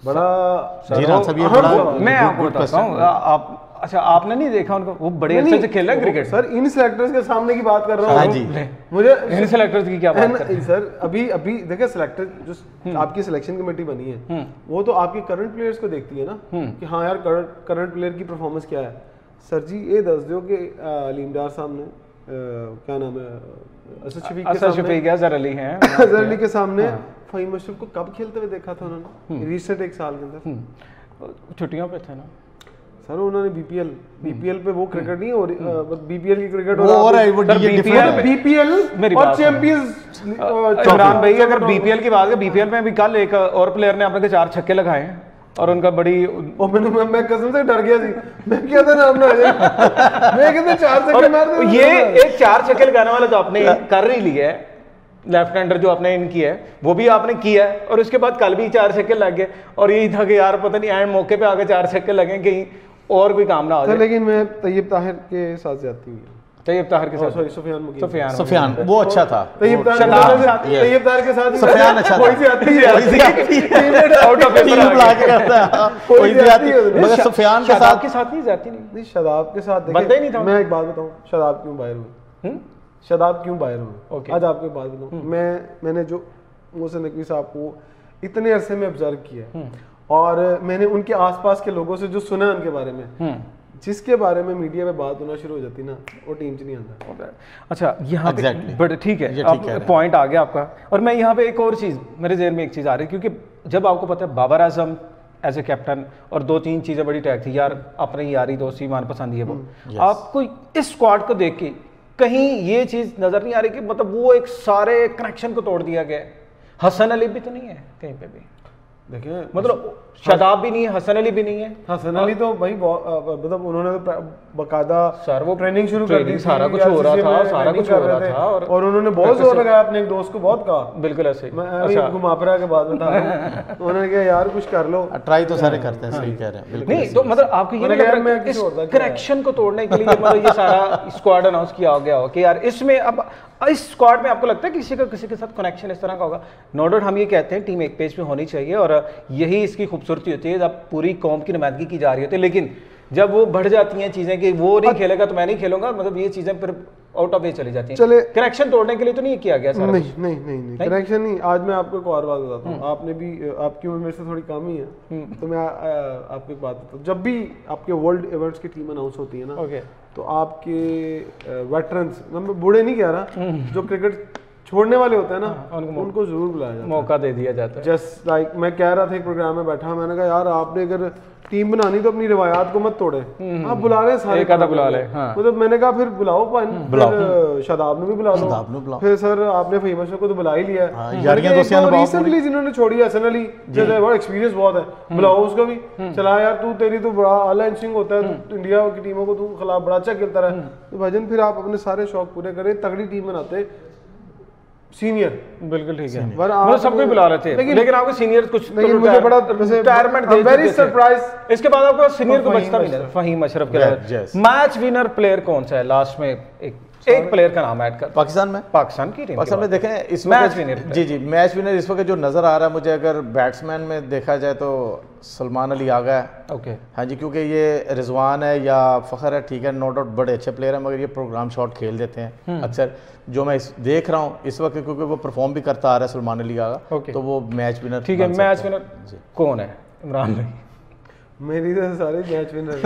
बड़ा जीरान साहब ये बड़ा मैं आपको बताता हूँ, आप अच्छा आपने नहीं देखा उनको, वो बड़े अच्छे से खेल रहे हैं क्रिकेट सर। इन सेलेक्टर्स के सामने की बात कर रहा हूँ। हाँ जी, मुझे इन सेलेक्टर्स की क्या बात कर रहे हैं सर? अभी देखिए सिलेक्टर जो आपकी सिलेक्शन कमेटी बनी है वो तो आपके करंट प्लेयर्स को देखती है ना कि हाँ यार करंट प्लेयर की परफॉर्मेंस क्या है। सर जी ये दस दो कि अलीमदार साहब ने क्या नाम है असद शफीक के सामने फ़हीम अशरफ को कब खेलते हुए देखा था उन्होंने? रिसेंट एक साल के अंदर छुट्टियों पे थे ना सर। उन्होंने बीपीएल पे वो क्रिकेट नहीं और बीपीएल की क्रिकेट बीपीएल और चैंपियंस इमरान भाई, अगर बीपीएल की बात है, बीपीएल में भी कल एक और प्लेयर ने अपने 4 छक्के लगाए और उनका बड़ी मैं कसम से डर गया थी। मैं क्या था नाम ना मैं कहते 4 छक्के मार दे। ये एक 4 छक्के लगाने वाला तो आपने कर ही लिया है, लेफ्ट हैंडर जो आपने इनकी है वो भी आपने किया है, और उसके बाद कल भी 4 छक्के लग गए, और यही था कि यार पता नहीं एंड मौके पे आगे 4 छक्के लगे कहीं और कोई काम ना हो जाए। लेकिन मैं तैयब ताहिर के साथ जाती हुई, तैयब ताहिर के साथ, सॉरी सुफियान वो अच्छा था। तैयब ताहिर के साथ सुफियान अच्छा कोई सी आती है आउट ऑफ टीम बुला के करता है, कोई सी आती है, मगर सुफियान के साथ नहीं जाती। नहीं शादाब के साथ बनता ही नहीं था। मैं एक बात बताऊं, शादाब क्यों बाहर हुए? शादाब क्यों बाहर हुए? आज आपको एक बात बताऊं, मैंने जो मोहसिन नकवी साहब को इतने अरसे में ऑब्जर्व किया और मैंने उनके आसपास के लोगों से जो सुना है उनके बारे में, जिसके बारे में मीडिया में बात होना शुरू हो जाती ना, वो टीम च नहीं आता। अच्छा यहाँ बट ठीक है, पॉइंट आ गया आपका। और मैं यहाँ पे एक और चीज़ मेरे जहन में एक चीज़ आ रही है, क्योंकि जब आपको पता है Babar Azam as a captain और 2-3 चीज़ें बड़ी टैग थी यार, अपनी यारी दोस्ती मान पसंद है वो, आपको इस स्क्वाड को देख के कहीं ये चीज़ नज़र नहीं आ रही कि मतलब वो एक सारे कनेक्शन को तोड़ दिया गया? हसन अली भी तो नहीं है कहीं पे भी, देखिए मतलब शादाब भी नहीं है, हसन अली भी नहीं है। हसन अली तो भाई मतलब उन्होंने तो बकायदा सर वो ट्रेनिंग शुरू कर दी, सारा कुछ हो रहा था, सारा कुछ हो रहा था, और उन्होंने बहुत जोर लगाया अपने एक दोस्त को, बहुत कहा। बिल्कुल ऐसे मैं घुमापरा के बाद बता रहा हूं, उन्होंने कहा यार कुछ कर लो, ट्राई तो सारे करते हैं, सही कह रहे हैं। नहीं तो मतलब आपको ये लग रहा है इस कनेक्शन को तोड़ने के लिए मतलब ये सारा स्क्वाड अनाउंस किया गया हो कि यार इसमें अब इस स्क्वाड में आपको लगता है किसी का किसी के साथ कनेक्शन इस तरह का होगा? नो डाउट हम ये कहते हैं टीम एक पेज पे होनी चाहिए और यही इसकी खूबसूरती होती है जब पूरी कौम की नुमाइंदगी की जा रही होती है, लेकिन जब वो बढ़ जाती हैं चीजें कि वो नहीं खेलेगा तो मैं नहीं खेलूंगा, मतलब ये चीजें फिर आउट ऑफ वे चली जाती हैं। चले कनेक्शन तोड़ने के लिए तो नहीं किया गया सारा? नहीं कनेक्शन नहीं। आज मैं आपको एक और बात बताता हूँ, आपने भी आपकी उम्र मेरे से थोड़ी कम ही है तो मैं आपको एक बात बताता हूँ। जब भी आपके वर्ल्ड इवेंट्स की टीम अनाउंस होती है ना, तो आपके वेटरन्स, मैं बूढ़े नहीं कह रहा, जो क्रिकेट छोड़ने वाले होते हैं ना, उनको जरूर बुलाया जाता है, मौका दे दिया जाता है। जस्ट लाइक मैं कह रहा था एक प्रोग्राम में बैठा, मैंने कहा यार आपने अगर टीम बनानी तो अपनी रिवायात को मत तोड़े, आप बुला रहे सारे, एक आधा बुला ले। हाँ। मतलब मैंने कहा फिर बुलाओ, शादाब ने भी बुला लो, फिर सर आपने फ़हीम अशरफ को तो बुला ही लिया है। रिसेंटली जिन्होंने छोड़ी हसन अली, जैसे एक्सपीरियंस बहुत है, बुलाओ उसको भी। चला यार तू, तेरी तो बड़ा आला इंस्टिंक्ट होता है, इंडिया की टीमों को तू खिलाफ बड़ा अच्छा खेलता रहा, तो भाईजान फिर आप अपने सारे शौक पूरे करें, तगड़ी टीम बनाते सीनियर। बिल्कुल ठीक है, मतलब सबको बुला रहे थे, लेकिन आपको सीनियर कुछ, लेकिन मुझे बड़ा रिटायरमेंट दे, वेरी सरप्राइज। इसके बाद आपको सीनियर को बचता भी नहीं, फ़हीम अशरफ के अलावा। मैच विनर प्लेयर कौन सा है लास्ट में? एक प्लेयर का नाम ऐड कर। पाकिस्तान में, पाकिस्तान की टीम, पाकिस्तान में देखें इस मैच विनर, जी मैच विनर इस वक्त जो नजर आ रहा है मुझे, अगर बैट्समैन में देखा जाए तो सलमान अली आ गया। ओके हाँ जी, क्योंकि ये रिजवान है या फ़खर है, ठीक है, नो डाउट बड़े अच्छे प्लेयर हैं, मगर ये प्रोग्राम शॉट खेल देते हैं अक्सर, जो मैं देख रहा हूँ इस वक्त, क्योंकि वो परफॉर्म भी करता आ रहा है सलमान अली आगा, तो वो मैच विनर। ठीक है, मैच विनर कौन है? इमरान भाई। मेरी तो सारे मैच विनर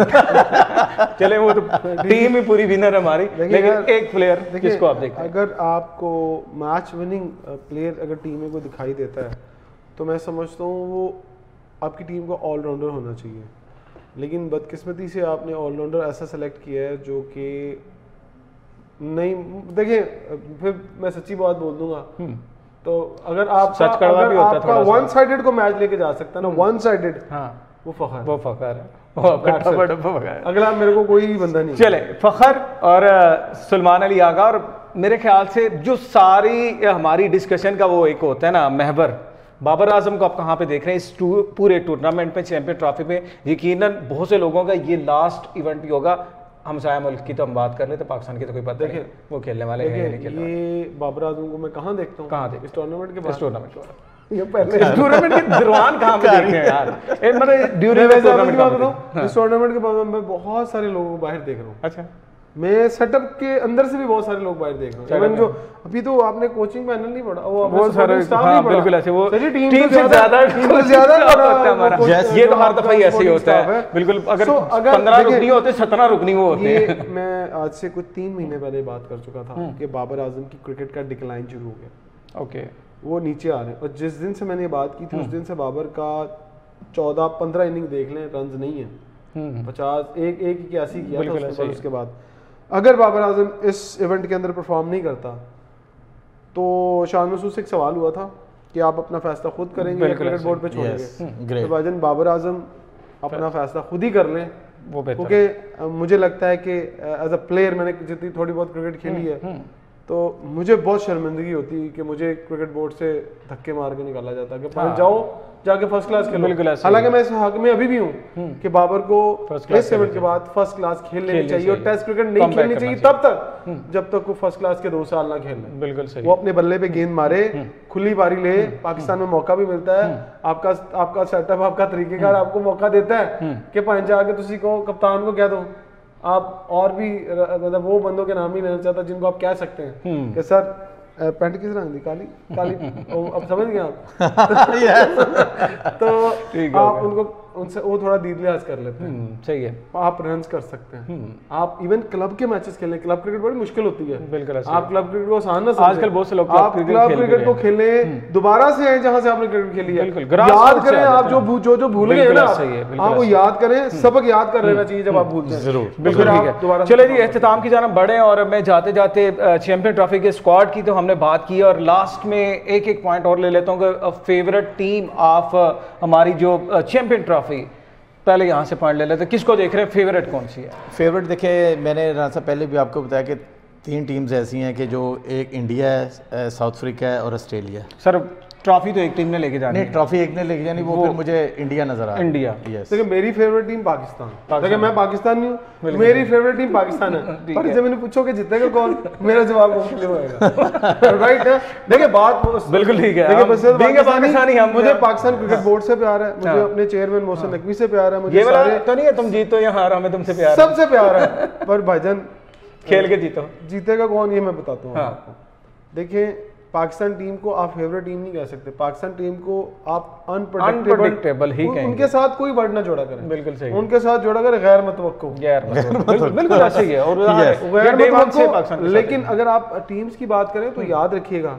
चले वो तो टीम ही पूरी विनर है हमारी, लेकिन एक प्लेयर किसको आप देखते हैं? अगर आपको मैच विनिंग प्लेयर अगर टीम में कोई दिखाई देता है तो मैं समझता हूँ वो आपकी टीम को ऑलराउंडर होना चाहिए, लेकिन बदकिस्मती से आपने ऑलराउंडर ऐसा सेलेक्ट किया है जो कि नहीं। देखिए फिर मैं सच्ची बात बोल दूंगा, तो अगर आपका वन साइडेड को मैच लेके जा सकता है ना, वन साइडेड, वो फखर है, अगला मेरे को कोई बंदा नहीं। चले फखर और सलमान अली आगा, और मेरे ख्याल से जो सारी हमारी डिस्कशन का वो एक होता है ना महवर, बाबर आजम को आप कहाँ पे देख रहे हैं इस पूरे टूर्नामेंट में, चैंपियन ट्रॉफी में? यकीनन बहुत से लोगों का ये लास्ट इवेंट भी होगा। हमसाया मुल्क की तो हम बात कर रहे थे, पाकिस्तान की तो कोई पता नहीं वो खेलने वाले हैं। ये बाबर आजम को मैं कहाँ देखता हूँ, कहाँ देखते? इस टूर्नामेंट के बाद। इस टूर्नामेंट के बाद ये पहले टूर्नामेंट के दौरान कहाँ पे देखे हैं यार, मतलब ड्यूरिंग इस टूर्नामेंट के बाद मैं बहुत सारे लोगों को बाहर देख रहा हूँ। अच्छा, मैं सेटअप के अंदर से भी बहुत सारे लोग बाहर देख रहा हूँ। इवन जो अभी तो आपने कोचिंग पैनल नहीं पढ़ा, वो सारे स्टाफ नहीं पढ़ा, बिल्कुल ऐसे वो टीम से ज्यादा हमारा, ये तो हर दफा ही ऐसे ही होता है। बिल्कुल, अगर 15 रुकनी होते 17 रुकनी वो होते हैं। मैं आज से कुछ 3 महीने पहले बात कर चुका था कि बाबर आजम की क्रिकेट का डिक्लाइन शुरू हो गया। ओके, वो नीचे आ रहे हैं, और जिस दिन से मैंने ये बात की थी उस दिन से बाबर का 14-15 इनिंग देख लें, रन नहीं है, 50 एक 81 किया था उसके बाद। अगर बाबर आजम इस इवेंट के अंदर परफॉर्म नहीं करता तो शान मसूद से एक सवाल हुआ था कि आप अपना फैसला खुद करेंगे या क्रिकेट बोर्ड पे छोड़ेंगे। तो भाईजान बाबर आजम अपना फैसला खुद ही कर लें, क्योंकि मुझे लगता है कि एज अ प्लेयर मैंने जितनी थोड़ी बहुत क्रिकेट खेली है तो मुझे बहुत शर्मिंदगी होती है कि मुझे क्रिकेट बोर्ड से धक्के मार के निकाला जाता है कि जाओ जाके फर्स्ट क्लास खेलो। हालांकि मैं इस हक में अभी भी हूँ कि बाबर को इस इवेंट के बाद फर्स्ट क्लास खेल लेनी चाहिए और टेस्ट क्रिकेट नहीं खेलनी चाहिए तब तक जब तक वो फर्स्ट क्लास के 2 साल ना खेल ले। बिल्कुल सही, वो अपने बल्ले पे गेंद मारे, खुली पारी ले, पाकिस्तान में मौका भी मिलता है, आपका सेटअप, आपका तरीकेकार आपको मौका देता है कि पांच जाके तुसी को कप्तान को कह दो, आप और भी मतलब वो बंदों के नाम ही लेना चाहता जिनको आप कह सकते हैं कि सर पैंट किस रंग दी, काली काली अब समझ गए आप। तो आप उनको उनसे वो थोड़ा दीद लिहाज कर लेते हैं। सही है, आप रन कर सकते हैं, आप इवन क्लब के मैचेस खेलें, क्लब क्रिकेट बड़ी मुश्किल होती है। बिल्कुल, आप क्लब क्रिकेट को आसान ना समझें, आजकल बहुत से लोग आप क्लब क्रिकेट को खेले, दोबारा से आए जहां से आपने क्रिकेट खेली है, याद करें आप जो भूल गए ना, आप वो याद करें, सबक याद कर लेना चाहिए जब आप भूलते हैं। जरूर, बिल्कुल ठीक है। चलो जी, इख्तिताम की जानब बढ़े और मैं जाते जाते चैंपियन ट्रॉफी के स्क्वाड की तो हमने बात की और लास्ट में एक पॉइंट और ले लेता हूँ कि फेवरेट टीम ऑफ हमारी जो चैंपियन ट्रॉफी, पहले यहाँ से पॉइंट ले लेते, किसको देख रहे हैं, फेवरेट कौन सी है? फेवरेट देखिए, मैंने राना साहब पहले भी आपको बताया कि 3 टीम्स ऐसी हैं कि जो एक इंडिया है, साउथ अफ्रीका है और ऑस्ट्रेलिया। सर ट्रॉफी तो एक टीम ने लेके जानी है। नहीं, ट्रॉफी एक ने लेके जानी, वो फिर मुझे इंडिया नजर आ रहा है। India, yes. देखिए मेरी फेवरेट टीम पाकिस्तान। देखिए मैं पाकिस्तानी हूँ, मेरी फेवरेट टीम पाकिस्तान है, पर जब मैंने पूछो कि जीतेगा कौन, मेरा जवाब मुश्किल होगा। राइट है, देखिए बात बिल्कुल ठीक है। देखिए बस पाकिस्तानी हम, मुझे पाकिस्तान क्रिकेट बोर्ड से प्यार है, मुझे अपने चेयरमैन मोहसिन नकवी से प्यार है, मुझे ये वाला तो नहीं है तुम जीतो या हारो, हमें तुमसे प्यार है, सबसे प्यार है, पर भाईजान खेल के जीतो, जीतेगा कौन ये मैं बताता हूँ आपको। देखिए पाकिस्तान टीम को आप फेवरेट टीम नहीं कह सकते, पाकिस्तान टीम को आप अनप्रेडिक्टेबल ही कहेंगे। उनके साथ कोई वर्ड ना जोड़ा करें। बिल्कुल सही, उनके साथ जोड़ा करें गैर मुतवक्को, बिल्कुल ऐसे ही है। और गैर मुतवक्को, लेकिन अगर आप टीम्स की बात करें तो याद रखिएगा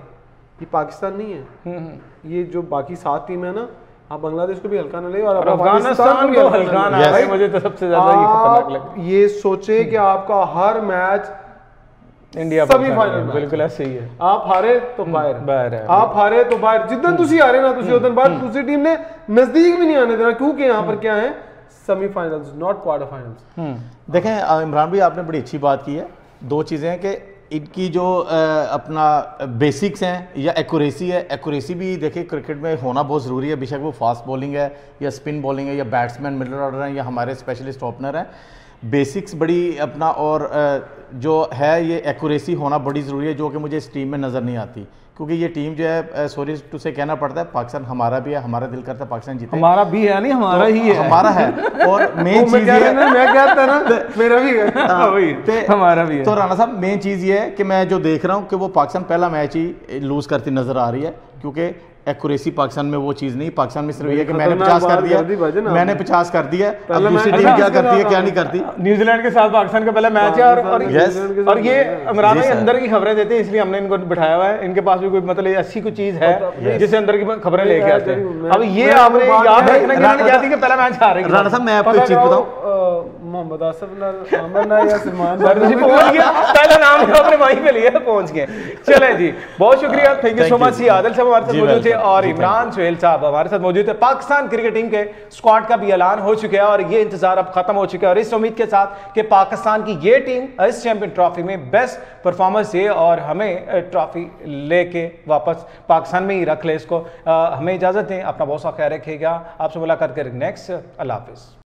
ये पाकिस्तान नहीं है, ये जो बाकी 7 टीम है ना, आप बांग्लादेश को भी हल्का ना ले और अफगानिस्तान को हल्का ना ले। मुझे तो सबसे ज्यादा ये खतरनाक लगता है। ये सोचे कि आपका हर मैच इंडिया सेमीफाइनल, बिल्कुल ऐसे ही है, आप हारे तो बाहर है, आप हारे तो बाहर, जितना तुसी हारे ना तुसी उतना बार दूसरी टीम ने नजदीक भी नहीं आने देना, क्योंकि यहाँ पर क्या है, सेमीफाइनल्स नॉट क्वार्टर फाइनल्स। देखें इमरान भाई, आपने बड़ी अच्छी बात की है। 2 चीज़ें हैं कि इनकी जो अपना बेसिक्स हैं या एक्यूरेसी है, एक्यूरेसी भी देखिए क्रिकेट में होना बहुत ज़रूरी है, बेशक वो फास्ट बॉलिंग है या स्पिन बॉलिंग है या बैट्समैन मिडल ऑर्डर हैं या हमारे स्पेशलिस्ट ओपनर हैं, बेसिक्स बड़ी अपना और जो है ये एक्यूरेसी होना बड़ी ज़रूरी है, जो कि मुझे इस टीम में नज़र नहीं आती, क्योंकि ये टीम जो है सॉरी टू से कहना पड़ता है, पाकिस्तान हमारा भी है, हमारा दिल करता है पाकिस्तान जीते, हमारा भी है, नहीं हमारा ही है, हमारा है। और मेन चीज़ ये है, मैं कहता ना मेरा भी है, हमारा भी है। तो राना साहब मेन चीज़ ये है कि मैं जो देख रहा हूँ कि वो पाकिस्तान पहला मैच ही लूज़ करती नज़र आ रही है, क्योंकि एक्यूरेसी पाकिस्तान में वो चीज़ नहीं, पाकिस्तान में सिर्फ ये कि मैंने 50 कर दिया, मैंने 50 कर दिया, अब दूसरी टीम क्या करती है क्या नहीं करती। न्यूजीलैंड के साथ पाकिस्तान का पहला मैच है और ये इमरान भाई अंदर की खबरें देते हैं, इसलिए हमने इनको बिठाया हुआ है, इनके पास भी कोई मतलब अच्छी कोई चीज़ है जिससे अंदर की खबरें लेके आते हैं। अब ये आपने याद रखना कि पहला मैच हारेंगे। राणा साहब मैं आपको एक चीज़ बताऊं, मोहम्मद आसिफ आमर या सलमान पहुंच गया, पहला नाम आपने वहीं पे लिया, पहुंच गए। चले जी, बहुत शुक्रिया, thank you so much. Adil साहब हमारे साथ मौजूद थे और इमरान सुहेल साहब हमारे साथ मौजूद थे। पाकिस्तान क्रिकेट टीम के स्क्वाड का भी ऐलान हो चुका है और ये इंतजार अब खत्म हो चुका है और इस उम्मीद के साथ कि पाकिस्तान की ये टीम इस चैंपियन ट्रॉफी में बेस्ट परफॉर्मेंस दे और हमें ट्रॉफी लेके वापस पाकिस्तान में ही रख ले इसको। हमें इजाजत दें, अपना बहुत सा ख्याल रखिएगा, आपसे मुलाकात करेंगे नेक्स्ट। अल्लाह हाफिज़।